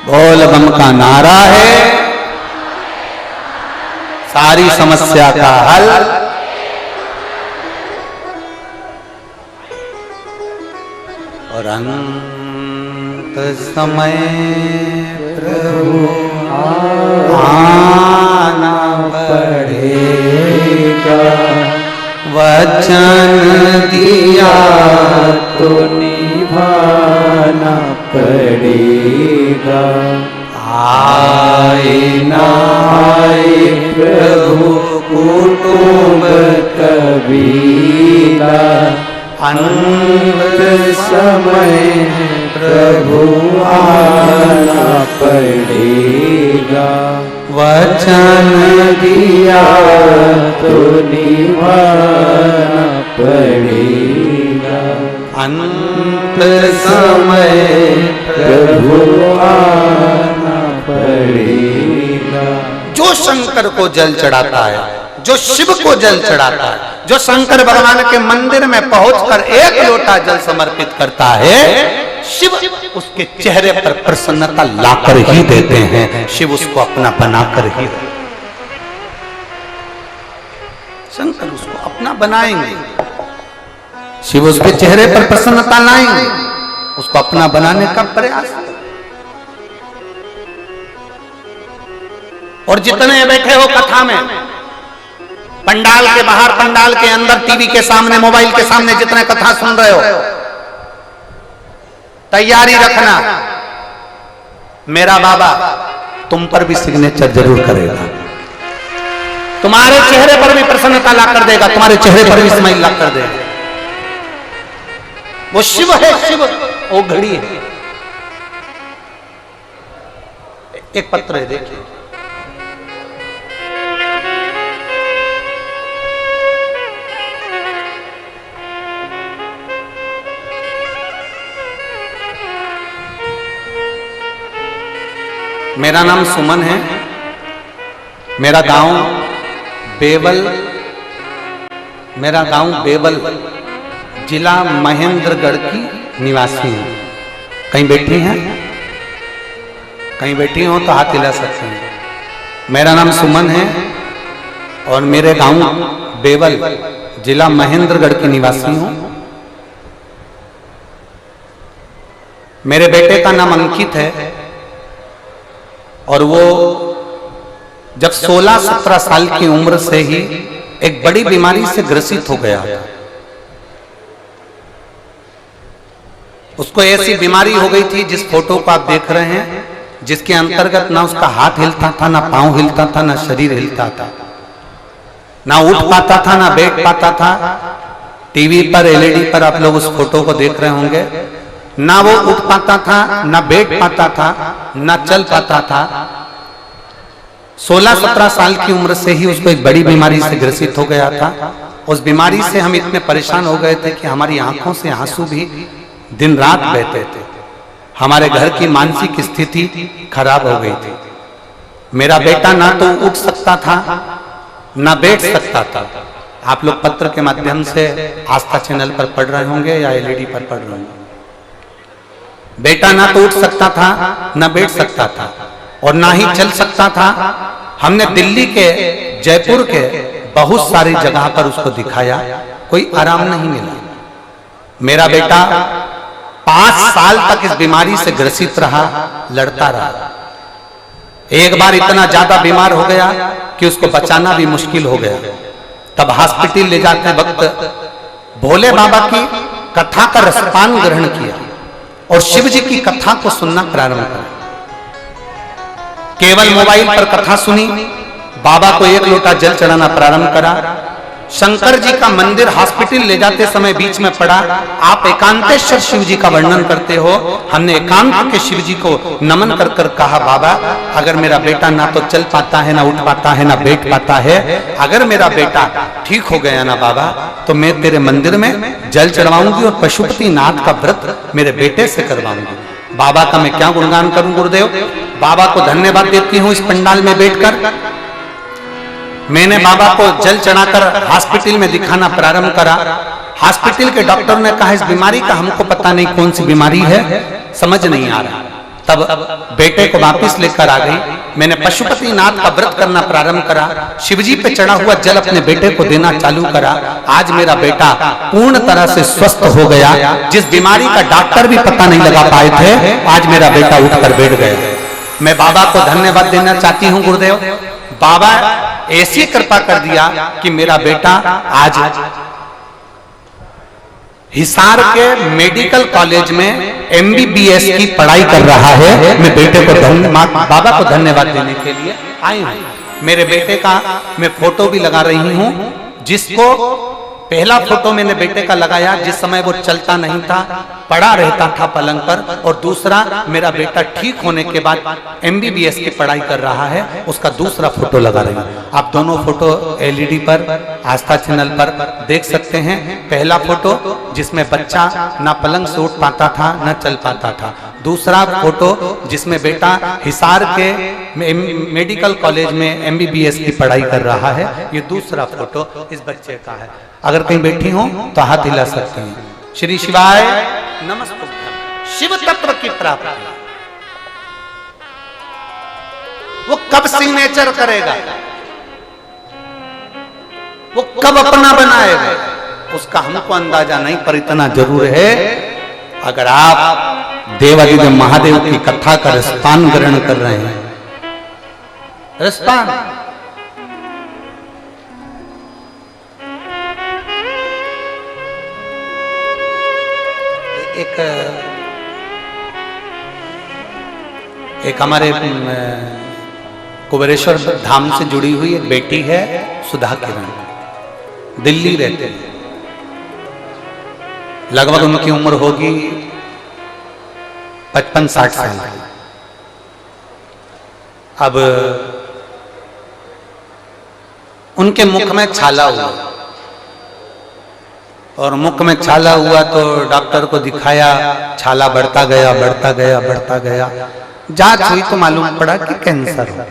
बोल बम का नारा है, सारी समस्या का हल। और अंत समय प्रभु आना पड़ेगा, वचन दिया तो निभाना पड़ेगा। आए ना आए प्रभु कुटुंब कबीला, अंत समय प्रभु आना पड़ेगा, वचन दिया तो निभाना पड़ेगा। अंत समय प्रभु आना पड़ेगा। जो शंकर को जल चढ़ाता है, जो शिव को जल चढ़ाता है, जो शंकर भगवान के मंदिर में पहुंचकर एक लोटा जल समर्पित करता है, शिव उसके चेहरे पर प्रसन्नता लाकर ही देते हैं। शिव उसको अपना बनाकर ही, शंकर उसको अपना बनाएंगे, शिव उसके चेहरे पर प्रसन्नता लाएंगे, उसको अपना बनाने का प्रयास। और जितने बैठे हो कथा में, पंडाल के बाहर, पंडाल के अंदर, टीवी के सामने, मोबाइल के सामने जितने कथा सुन रहे हो, तैयारी रखना, मेरा बाबा तुम पर भी सिग्नेचर जरूर करेगा, तुम्हारे चेहरे पर भी प्रसन्नता ला कर देगा, तुम्हारे चेहरे पर भी स्माइल ला कर देगा। वो शिव है, शिव वो घड़ी है। एक पत्र है, देखिए। मेरा नाम सुमन है, मेरा गांव बेवल, जिला महेंद्रगढ़ की निवासी हूं। कहीं बैठी हैं? कहीं बैठी हो तो हाथ हिला सकते हैं। मेरा नाम सुमन है और मेरे गांव बेवल, जिला महेंद्रगढ़ की निवासी हूं। मेरे बेटे का नाम अंकित है और वो जब 16-17 साल की उम्र से ही एक बड़ी बीमारी से ग्रसित हो गया था। उसको ऐसी बीमारी हो गई थी, जिस फोटो को आप देख रहे हैं, जिसके अंतर्गत ना उसका हाथ हिलता था, ना पांव हिलता था, ना शरीर हिलता था, ना उठ पाता था, ना बैठ पाता था। टीवी पर, एलईडी पर आप लोग उस फोटो को देख रहे होंगे। ना वो उठ पाता था, ना बैठ पाता था, ना चल पाता था। 16-17 साल की उम्र से ही उसको एक बड़ी बीमारी से ग्रसित हो गया था। उस बीमारी से हम इतने परेशान हो गए थे कि हमारी आंखों से आंसू भी दिन रात बहते थे। हमारे घर की मानसिक स्थिति खराब हो गई थी। मेरा बेटा ना तो उठ सकता था, ना बैठ सकता था। आप लोग पत्र के माध्यम से आस्था चैनल पर पढ़ रहे होंगे या एलईडी पर पढ़ रहे होंगे। बेटा ना तो उठ सकता था, ना बैठ सकता था और ना ही चल सकता था। हमने दिल्ली के, जयपुर के बहुत सारी जगह पर उसको दिखाया, कोई आराम नहीं मिला। मेरा बेटा 5 साल तक इस बीमारी से ग्रसित रहा, लड़ता रहा। एक बार इतना ज्यादा बीमार हो गया कि उसको बचाना भी मुश्किल हो गया। तब हॉस्पिटल ले जाते वक्त भोले बाबा की कथा का रसपान ग्रहण किया और शिव जी की कथा को सुनना प्रारंभ करा। केवल मोबाइल पर कथा सुनी, बाबा को 1 लोटा जल चढ़ाना प्रारंभ करा। शंकर जी का मंदिर हॉस्पिटल ले जाते समय बीच में पड़ा। आप एकांतेश्वर शिव जी का वर्णन करते हो। हमने एकांत के शिव जी को नमन कर कर कहा, बाबा अगर मेरा बेटा ना तो चल पाता है, ना उठ पाता है, ना बैठ पाता है, अगर मेरा बेटा ठीक हो गया ना बाबा, तो मैं तेरे मंदिर में जल चढ़वाऊंगी और पशुपति नाथ का व्रत मेरे बेटे से करवाऊंगी। बाबा का मैं क्या गुणगान करूं गुरुदेव। बाबा को धन्यवाद देती हूं। इस पंडाल में बैठकर मैंने बाबा को जल चढ़ाकर हॉस्पिटल में दिखाना प्रारंभ करा। हॉस्पिटल के डॉक्टर ने कहा इस बीमारी का हमको पता नहीं कौन सी बीमारी है, समझ नहीं आ रहा। तब बेटे को वापस लेकर आ गई। मैंने पशुपति नाथ का व्रत करना प्रारंभ करा। शिवजी पे चढ़ा हुआ जल अपने बेटे को देना चालू करा। आज मेरा बेटा पूर्ण तरह से स्वस्थ हो गया। जिस बीमारी का डॉक्टर भी पता नहीं लगा पाए थे, आज मेरा बेटा उठकर बैठ गया। मैं बाबा को धन्यवाद देना चाहती हूँ गुरुदेव। बाबा ऐसी कृपा कर दिया कि मेरा बेटा आज हिसार के मेडिकल कॉलेज में MBBS की पढ़ाई कर रहा है। मैं बेटे को बाबा को धन्यवाद देने के लिए आई हूं। मेरे बेटे का मैं फोटो भी लगा रही हूं, जिसको पहला फोटो मैंने बेटे का लगाया जिस समय वो चलता नहीं था, पड़ा रहता था पलंग पर, और दूसरा मेरा बेटा ठीक होने के बाद MBBS की पढ़ाई कर रहा है, उसका दूसरा फोटो लगा रही हूं। आप दोनों फोटो LED पर, आस्था चैनल पर देख सकते हैं। पहला फोटो जिसमें बच्चा ना पलंग से उठ पाता था, ना चल पाता था। दूसरा फोटो जिसमें बेटा हिसार के मेडिकल कॉलेज में MBBS की पढ़ाई कर रहा है। ये दूसरा फोटो इस बच्चे का है। अगर कहीं बैठी हो तो हाथ हिला सकते हैं। श्री शिवाय नमस्तुभ्यम। शिव तत्व की प्राप्ति वो कब सिग्नेचर करेगा, वो कब अपना बनाएगा, उसका हमको अंदाजा नहीं, पर इतना जरूर है अगर आप देवादिदेव महादेव की कथा का रसपान ग्रहण कर रहे हैं, रसपान, एक हमारे कुबेरेश्वर धाम से जुड़ी हुई एक बेटी है सुधा किरण, दिल्ली रहते हैं। लगभग उनकी उम्र होगी 55-60 साल। अब उनके मुख में छाला हुआ, और मुख में छाला हुआ तो डॉक्टर को दिखाया, छाला बढ़ता गया बढ़ता गया बढ़ता गया। जांच हुई तो मालूम पड़ा कि कैंसर है।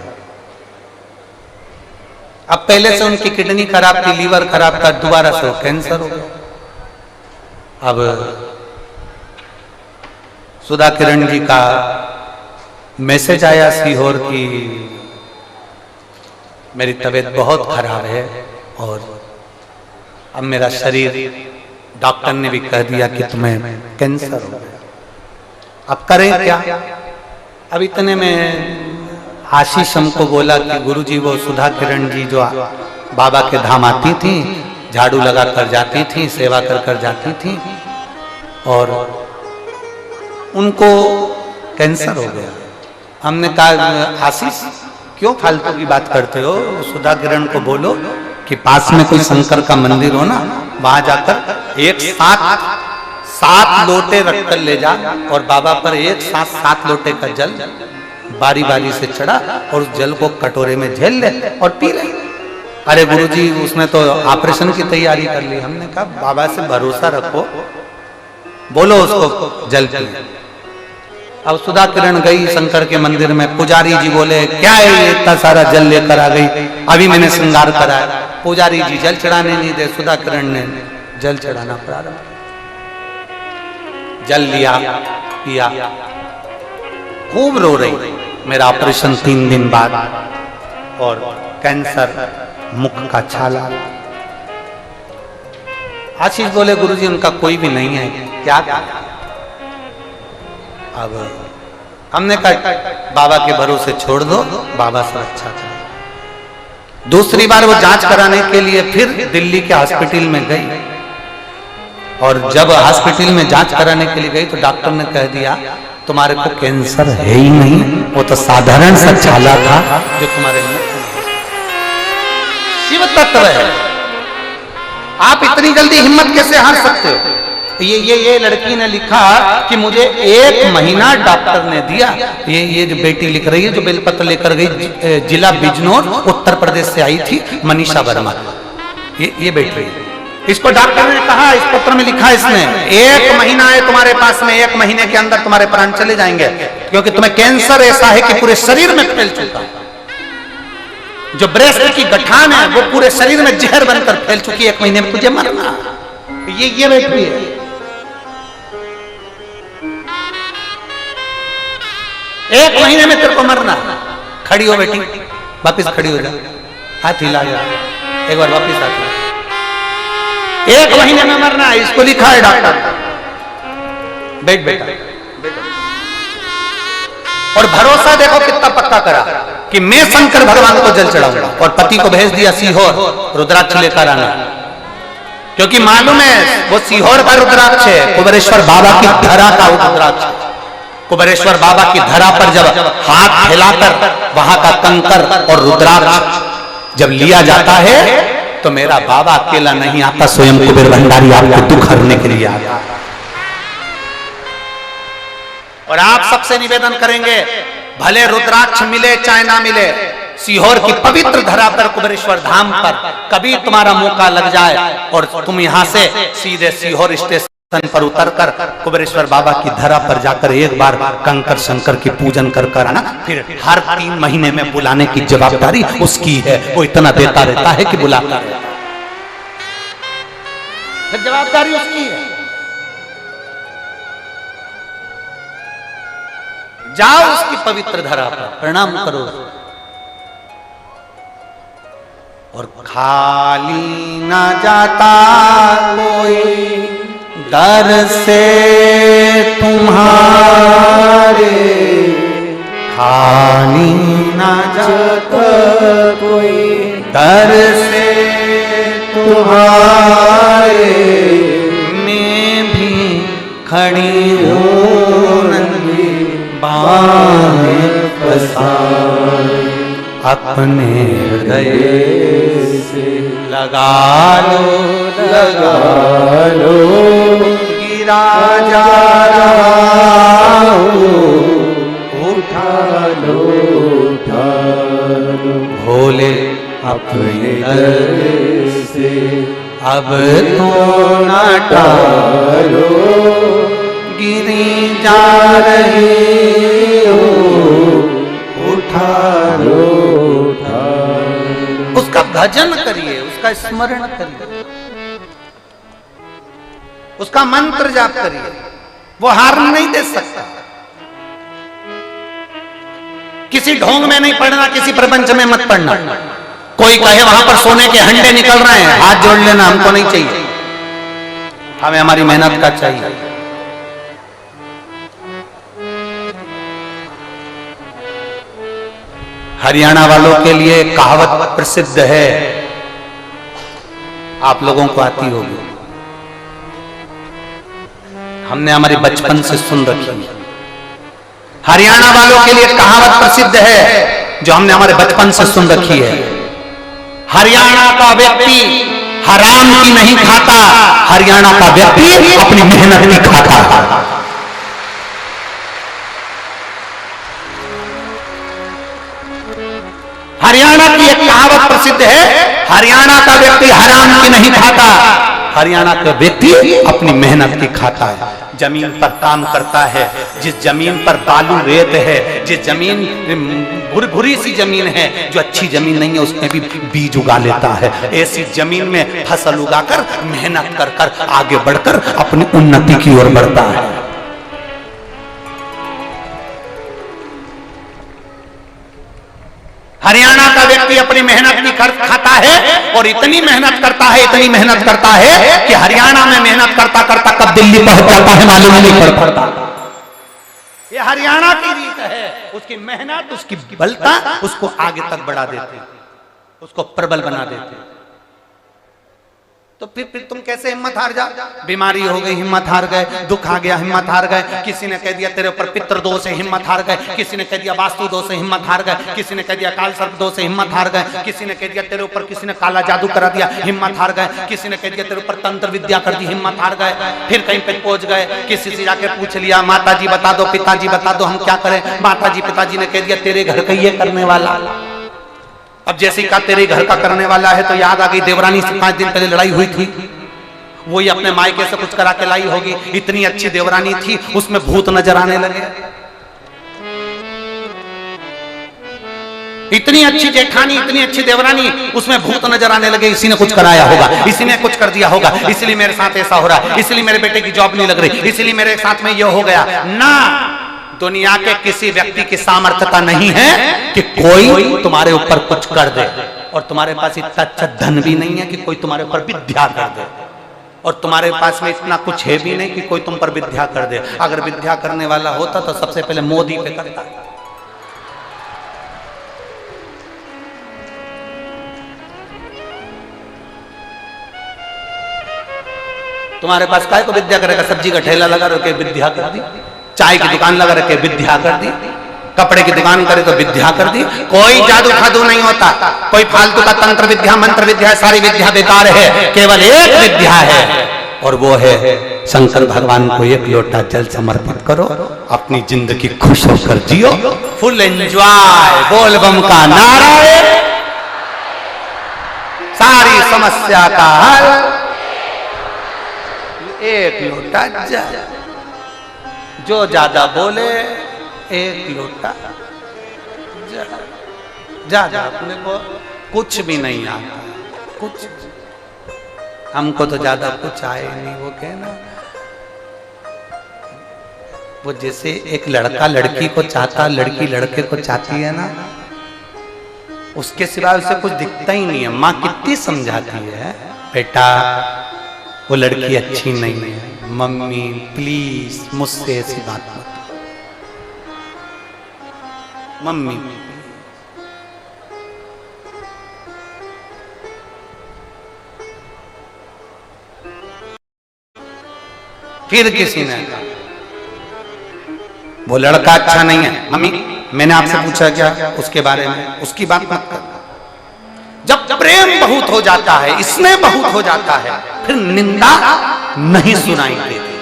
अब पहले से उनकी किडनी खराब थी, लीवर खराब था, दोबारा से कैंसर हो गया। अब सुधा किरण जी का मैसेज आया सीहोर की, मेरी तबीयत बहुत खराब है और अब मेरा शरीर, डॉक्टर ने भी कह दिया कि तुम्हें कैंसर हो गया, अब करें क्या। अब इतने में आशीष हमको बोला कि गुरुजी वो सुधा किरण जी जो बाबा के धाम आती थी, झाड़ू लगा कर जाती थी, सेवा कर कर जाती थी, और उनको कैंसर हो गया। हमने कहा आशीष क्यों फालतू की बात करते हो, सुधा किरण को बोलो कि पास में कोई शंकर का मंदिर हो ना, वहां जाकर एक साथ 7 लोटे रखकर ले जा, और बाबा पर एक साथ 7 लोटे का जल बारी बारी से चढ़ा और उस जल को कटोरे में झेल ले और पी ले। अरे गुरुजी उसने तो ऑपरेशन की तैयारी कर ली। हमने कहा बाबा से भरोसा रखो, बोलो उसको जल पी। अब सुधा किरण गई शंकर के मंदिर में, पुजारी जी बोले क्या है ये इतना सारा जल लेकर आ गई, अभी मैंने श्रृंगार कराया। पुजारी जी जल चढ़ाने नहीं दे, सुधा किरण ने जल चढ़ाना प्रारंभ, जल लिया पिया, खूब रो रही। मेरा ऑपरेशन 3 दिन बाद और कैंसर, मुख का छाला। आशीष बोले गुरुजी उनका कोई भी नहीं है, क्या करें। अब हमने कहा बाबा के भरोसे छोड़ दो, बाबा से अच्छा चले। दूसरी बार वो जांच कराने के लिए फिर दिल्ली के हॉस्पिटल में गई, और जब हॉस्पिटल में जांच कराने के लिए गई तो डॉक्टर ने कह दिया तुम्हारे को कैंसर है ही नहीं, वो तो साधारण सा छाला था जो तुम्हारे मुख में। शिव तत्व है, आप इतनी जल्दी हिम्मत कैसे हार सकते हो। ये लड़की ने लिखा कि मुझे 1 महीना डॉक्टर ने दिया। ये जो बेटी लिख रही है, जो बेलपत्र लेकर गई, जिला बिजनौर उत्तर प्रदेश से आई थी, मनीषा वर्मा, ये बेटी है। इसको डॉक्टर ने कहा, इस पत्र में लिखा इसने, 1 महीना है तुम्हारे पास में, 1 महीने के अंदर तुम्हारे प्राण चले जाएंगे, क्योंकि तुम्हें कैंसर ऐसा है कि पूरे शरीर में फैल चुका है। जो ब्रेस्ट की गठान है वो पूरे शरीर में जहर बनकर फैल चुकी है, 1 महीने में तुझे मरना। ये बेटी है। एक महीने में तेरे को मरना। खड़ी हो बेटी, वापिस खड़ी हो जा, हाथ हिला जा, एक बार वापिस हाथ हिला। 1 महीने में मरना है, इसको लिखा है डॉक्टर। बैठ बेटा, और भरोसा देखो कितना पक्का करा कि मैं शंकर भगवान को जल चढ़ाऊंगा, और पति को भेज दिया सीहोर रुद्राक्ष लेकर आना, क्योंकि मालूम है वो सीहोर का रुद्राक्ष है, कुबेरेश्वर बाबा की धरा का रुद्राक्ष। कुबेरेश्वर बाबा की धरा पर जब हाथ हिलाकर वहां का कंकर और रुद्राक्ष जब लिया जाता है तो मेरा बाबा अकेला नहीं आता, स्वयं कुबेर भंडारी आपको दुख हरने के लिए आता। और आप सबसे निवेदन करेंगे, भले रुद्राक्ष मिले चाहे ना मिले, सीहोर की पवित्र धरा पर, कुबेरेश्वर धाम पर कभी तुम्हारा मौका लग जाए और तुम यहां से सीधे सीहोर स्टेशन पर उतरकर कुबेरेश्वर बाबा की धरा पर जाकर एक बार कंकर शंकर की पूजन कर कर आना, फिर हर 3 महीने में बुलाने की जवाबदारी उसकी है। वो इतना देता रहता है कि बुलाता रहता है, फिर जवाबदारी उसकी है। जाओ उसकी पवित्र धरा पर, प्रणाम करो, और खाली ना जाता कोई दर से तुम्हारे, खाली ना जाता कोई दर से तुम्हारे, मैं भी खड़ी हूँ नंगी बाहें पसारे, अपने हृदय से लगा लो राजा उठा लो भोले अपने दर से अब तो न टालो, गिरी जा रही हो, उठा लो उसका भजन करिए, उसका स्मरण करिए, उसका मंत्र जाप करिए। वो हार नहीं दे सकता। किसी ढोंग में नहीं पड़ना, किसी प्रपंच में मत पड़ना। कोई कहे वहां पर सोने के हंडे निकल रहे हैं, हाथ जोड़ लेना, हमको नहीं चाहिए, हमें हमारी मेहनत का चाहिए। हरियाणा वालों के लिए कहावत प्रसिद्ध है, आप लोगों को आती होगी, हमने हमारे बचपन से सुन रखी है। हरियाणा वालों के लिए कहावत प्रसिद्ध है जो हमने हमारे बचपन से सुन रखी है। हरियाणा का व्यक्ति हराम की नहीं खाता, हरियाणा का व्यक्ति अपनी मेहनत की खाता। हरियाणा की एक कहावत प्रसिद्ध है, हरियाणा का व्यक्ति हराम की नहीं खाता, हरियाणा का व्यक्ति अपनी मेहनत की खाता है। जमीन पर काम करता है, जिस जमीन पर बालू रेत है, जिस जमीन भुरभुरी सी जमीन है, जो अच्छी जमीन नहीं है, उसमें भी बीज उगा लेता है। ऐसी जमीन में फसल उगाकर मेहनत कर कर आगे बढ़कर अपनी उन्नति की ओर बढ़ता है। हरियाणा का व्यक्ति अपनी मेहनत की खाता है और इतनी मेहनत करता है, इतनी मेहनत करता है कि हरियाणा में मेहनत करता करता कब दिल्ली पहुंच जाता है मालूम नहीं पड़ता। ये हरियाणा की रीत है, उसकी मेहनत, उसकी बलता उसको आगे तक बढ़ा देते, उसको प्रबल बना देते। तो फिर तुम कैसे हिम्मत हार जाओ? बीमारी हो गई, हिम्मत हार गए, दुख आ गया, हिम्मत हार गए, किसी ने कह दिया तेरे ऊपर पितृ दोष है, हिम्मत हार गए, किसी ने कह दिया वास्तु दोष है, हिम्मत हार गए, किसी ने कह दिया काल सर्प दोष है, हिम्मत हार गए, किसी ने कह दिया तेरे ऊपर किसी ने काला जादू करा दिया, हिम्मत हार गए, किसी ने कह दिया तेरे ऊपर तंत्र विद्या कर दी, हिम्मत हार गए। फिर कहीं पे पहुंच गए, किसी से जाके पूछ लिया माता जी बता दो, पिताजी बता दो, हम क्या करें? माता जी पिताजी ने कह दिया तेरे घर का ये करने वाला। अब जैसे का तेरे घर का करने वाला है तो याद आ गई देवरानी से 5 दिन पहले लड़ाई हुई थी, वही अपने मायके से कुछ करा के लाई होगी। इतनी अच्छी देवरानी थी, उसमें भूत नजर आने लगे। इतनी अच्छी जेठानी, इतनी अच्छी देवरानी, उसमें भूत नजर आने लगे। इसी ने कुछ कराया होगा, इसी ने कुछ कर दिया होगा, इसलिए मेरे साथ ऐसा हो रहा है, इसलिए मेरे बेटे की जॉब नहीं लग रही, इसलिए मेरे साथ में यह हो गया ना। दुनिया के किसी व्यक्ति की सामर्थ्यता नहीं है कि कोई तुम्हारे ऊपर कुछ कर दे, और तुम्हारे पास इतना अच्छा धन भी नहीं है कि कोई तुम्हारे ऊपर विद्या कर दे, और तुम्हारे पास में इतना कुछ है भी नहीं कि कोई तुम पर विद्या कर दे। अगर विद्या करने वाला होता तो सबसे पहले मोदी पे करता। तुम्हारे पास काय को विद्या करेगा? सब्जी का ठेला लगा रखे विद्या कर दी, चाय की दुकान लगा रखे विद्या कर दी, कपड़े की दुकान करे तो विद्या कर दी। कोई जादू खादू नहीं होता, कोई फालतू का तंत्र विद्या मंत्र विद्या, सारी विद्या बेकार है। केवल एक विद्या है और वो है शंकर भगवान को एक लोटा जल समर्पित करो, अपनी जिंदगी खुश होकर जियो, फुल एंजॉय, बोल बम का नारा है, सारी समस्या का हल, एक लोटा जल। जो ज्यादा बोले एक लोटा ज्यादा, अपने को कुछ भी नहीं आता, कुछ हमको तो ज्यादा कुछ आए नहीं। वो कहना, वो जैसे एक लड़का लड़की को चाहता, लड़की लड़के को चाहती है ना, उसके सिवाय उसे कुछ दिखता ही नहीं है। माँ कितनी समझाती है, बेटा वो लड़की अच्छी नहीं है, मम्मी प्लीज मुझसे ऐसी बात मत, मम्मी। फिर किसी ने कहा वो लड़का अच्छा नहीं है, मम्मी मैंने आपसे पूछा क्या उसके बारे में, उसकी बात मत कर। जब प्रेम बहुत हो जाता है, स्नेह बहुत हो जाता है, फिर निंदा नहीं सुनाई देती।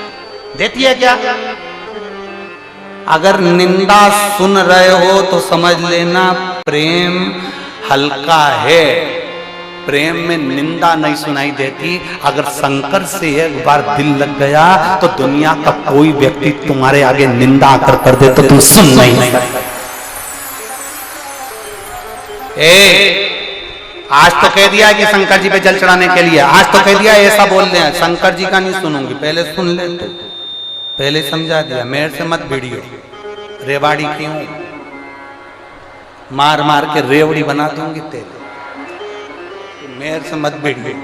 देती है क्या? अगर निंदा सुन रहे हो तो समझ लेना प्रेम हल्का है, प्रेम में निंदा नहीं सुनाई देती। अगर शंकर से एक बार दिल लग गया तो दुनिया का कोई व्यक्ति तुम्हारे आगे निंदा आकर कर दे तो तुम सुन नहीं सकते। आज तो कह दिया है कि शंकर जी पे जल चढ़ाने के लिए, आज तो कह दिया ऐसा बोल रहे हैं, शंकर जी का नहीं सुनूंगी, पहले सुन ले तो, पहले समझा दिया। मेरे से मत भिड़ियो, रेवाड़ी की हूं, मार मार के रेवड़ी बना दूंगी तेरे, मेरे से मत भिड़ियो।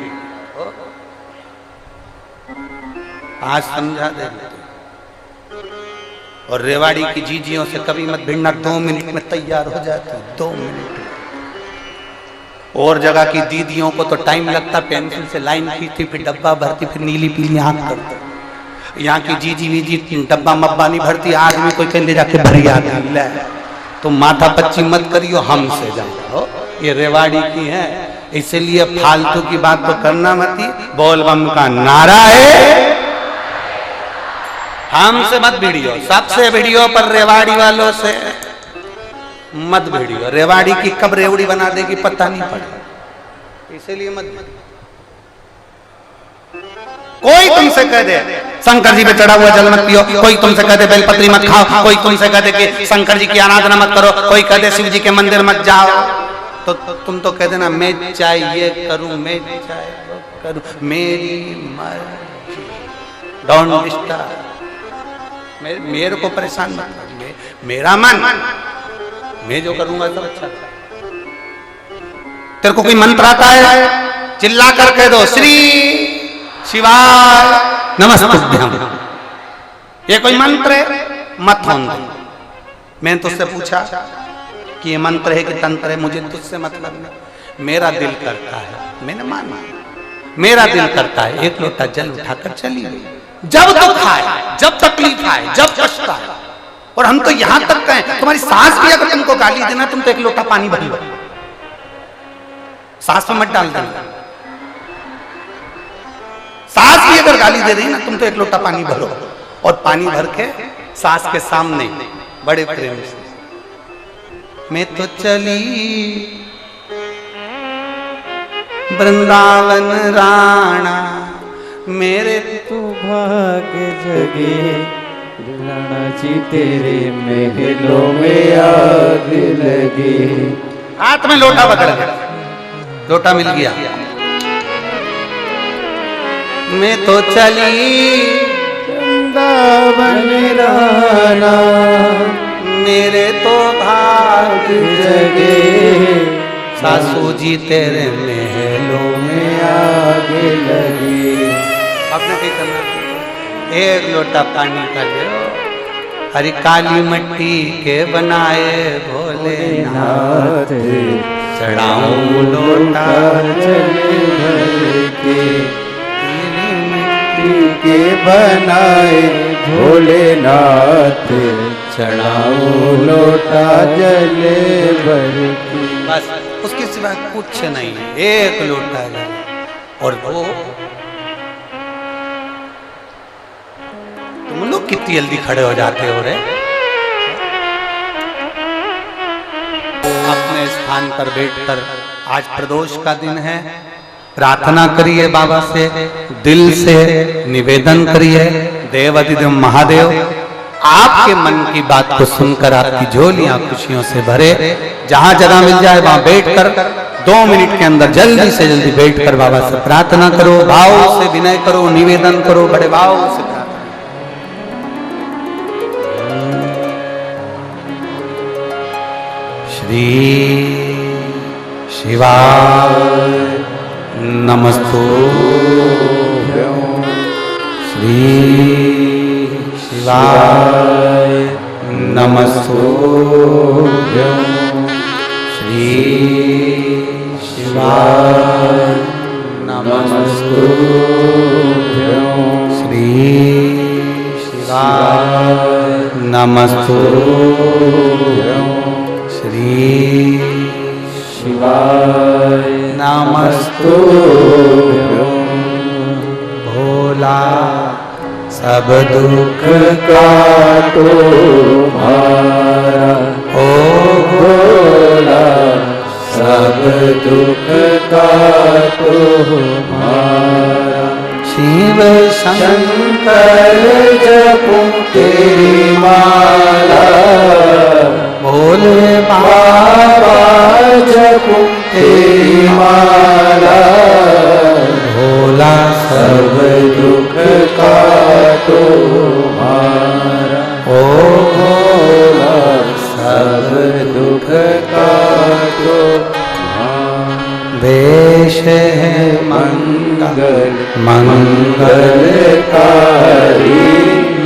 आज समझा दे। और रेवाड़ी की जीजियों से कभी मत भिड़ना, 2 मिनट में तैयार हो जाती, 2 मिनट। और जगह की दीदियों को तो टाइम लगता, पेंसिल से लाइन खींचती, फिर डब्बा भरती, फिर नीली पीली आंख करती। यहाँ की जीजी वीजी डब्बा मब्बा नहीं भरती, आदमी कोई कह ले जाके भरी आती है। तो माथा पच्ची मत करियो, हमसे जाओ, ये रेवाड़ी की है, इसलिए फालतू की बात तो करना मत ही। बोल बम का नारा है, हमसे मत भिड़ियो, सबसे भिड़ियो पर रेवाड़ी वालों से मत भिड़ियो। रेवाड़ी की कब रेवड़ी बना देगी पता नहीं पड़ेगा, इसीलिए मत भिड़ियो। कोई तुमसे कह दे शंकर जी पे चढ़ा हुआ जल मत पियो, कोई तुमसे कह दे बेलपत्री मत खाओ, कोई तुमसे कह दे कि शंकर जी की आराधना मत करो, कोई कह दे शिव जी के मंदिर मत जाओ, तो तुम तो कह देना मैं चाहे ये करूं, मैं चाहे वो करूं, मेरी मर्जी, डोंट डिस्टर्ब, मेरे को परेशान मत कर, मेरा मन, मैं जो करूंगा सब अच्छा। तेरे को कोई मंत्र आता है, चिल्ला कर कह दो श्री शिवाय नमस्तुभ्यम, ये कोई मंत्र है? मत होन दो। मैंने तुझसे पूछा कि ये मंत्र है कि तंत्र है, मुझे तुझसे मतलब नहीं, मेरा दिल करता है, मैंने माना, मेरा दिल करता है, एक लोटा जल उठाकर चली गई। जब दुख आए, जब तकलीफ आए, जब कष्ट आए, और हम तो यहां तक कहें तुम्हारी सास भी अगर तुमको गाली देना, तुम तो एक लोटा पानी भर लो, सास में मत डाल देना। सास भी अगर गाली दे रही ना, तुम तो एक लोटा पानी भरो, और पानी भर के सास के सामने बड़े प्रेम से, मैं तो चली वृंदावन राणा, मेरे तू भाग्य जगे, राणा जी तेरे महलों में आग लगे। हाथ में लोटा पकड़ गया, लोटा मिल गया। मैं तो चली वृंदावन राणा, मेरे तो भाग्य जगे, सासू जी तेरे महलों में आग लगे। आपने क्या करना, एक लोटा पानी का लो, हरी काली मिट्टी के बनाए भोलेनाथ, चढ़ाऊं लोटा जल भर के, मिट्टी के बनाए भोलेनाथ, चढ़ाऊं लोटा जल भर के। बस उसके सिवा कुछ नहीं, एक लोटा जल। और वो तुम लोग कितनी जल्दी खड़े हो जाते हो रे, अपने स्थान पर बैठकर। आज प्रदोष का दिन है, प्रार्थना करिए बाबा से, दिल से निवेदन करिए, देवाधिदेव महादेव आपके मन की बात को सुनकर आपकी झोलियां खुशियों से भरे। जहां जगह मिल जाए वहां बैठकर 2 मिनट के अंदर जल्दी से जल्दी बैठकर बाबा से प्रार्थना करो, भाव से विनय करो, निवेदन करो, बड़े भाव से प्रार्थना। श्री शिवाय नमस्तुभ्यं, श्री शिवाय नमस्तुभ्यं, श्री शिवाय नमस्तुभ्यं, श्री शिवाय नमस्तुभ्यं, श्री शिवाय नमस्तुभ्यं। भोला सब सब दुख काटो हमारा ओ भोला, सब दुख काटो हमारा। शिव शंकर जपूं तेरी माला, भोले बाबा जपूं तेरी माला, भोला सब दुख काटो हमारा। ओ भोला, सब दुख काटो हमारा। देश है मंगल मंगलकारी,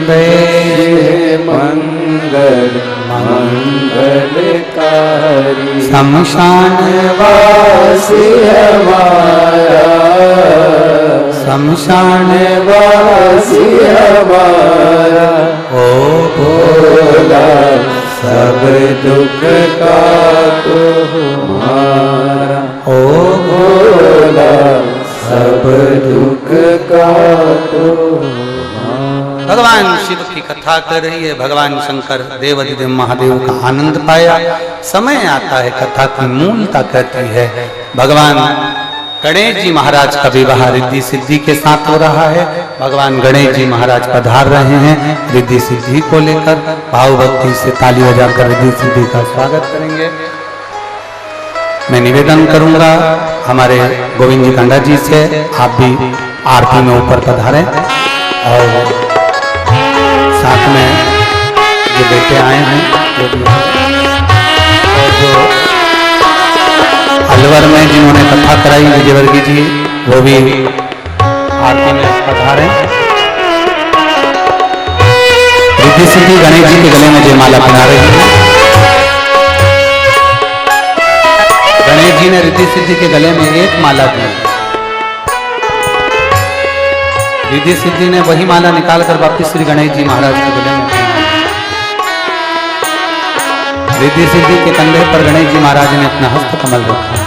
देश है मंगल मंगलकारी। शमशान वासी हमारा, शमशान वासी हमारा, ओ भोला, सब दुख काटो हमारा। ओ भोला, सब दुख काटो हमारा। भगवान शिव की कथा कर रही है। भगवान शंकर देवाधिदेव महादेव का आनंद पाया। समय आता है कथा की मूलता कहती है। भगवान गणेश जी महाराज का विवाह रिद्धि सिद्धि के साथ हो रहा है। भगवान गणेश जी महाराज पधार रहे हैं रिद्धि सिद्धि को लेकर। भाव भक्ति से ताली बजाकर रिद्धि सिद्धि का स्वागत करेंगे। मैं निवेदन करूंगा हमारे गोविंद जी कांडा जी से, आप भी आरती में ऊपर पधारें और साथ में जो बेटे आए हैं वो भी और जो अलवर में जिन्होंने कथा कराई विजयवर्गीय जी वो भी आरती में पधारें। रिद्धि सिद्धि गणेश जी के गले में जयमाला पहना रही है। गणेश जी ने रिद्धि सिद्धि के गले में एक माला दी। रिद्धि सिद्धि ने वही माला निकालकर वापिस श्री गणेश जी महाराज के गले में पहनाई। रिद्धि सिद्धि के कंधे पर गणेश जी महाराज ने अपना हस्त कमल रखा।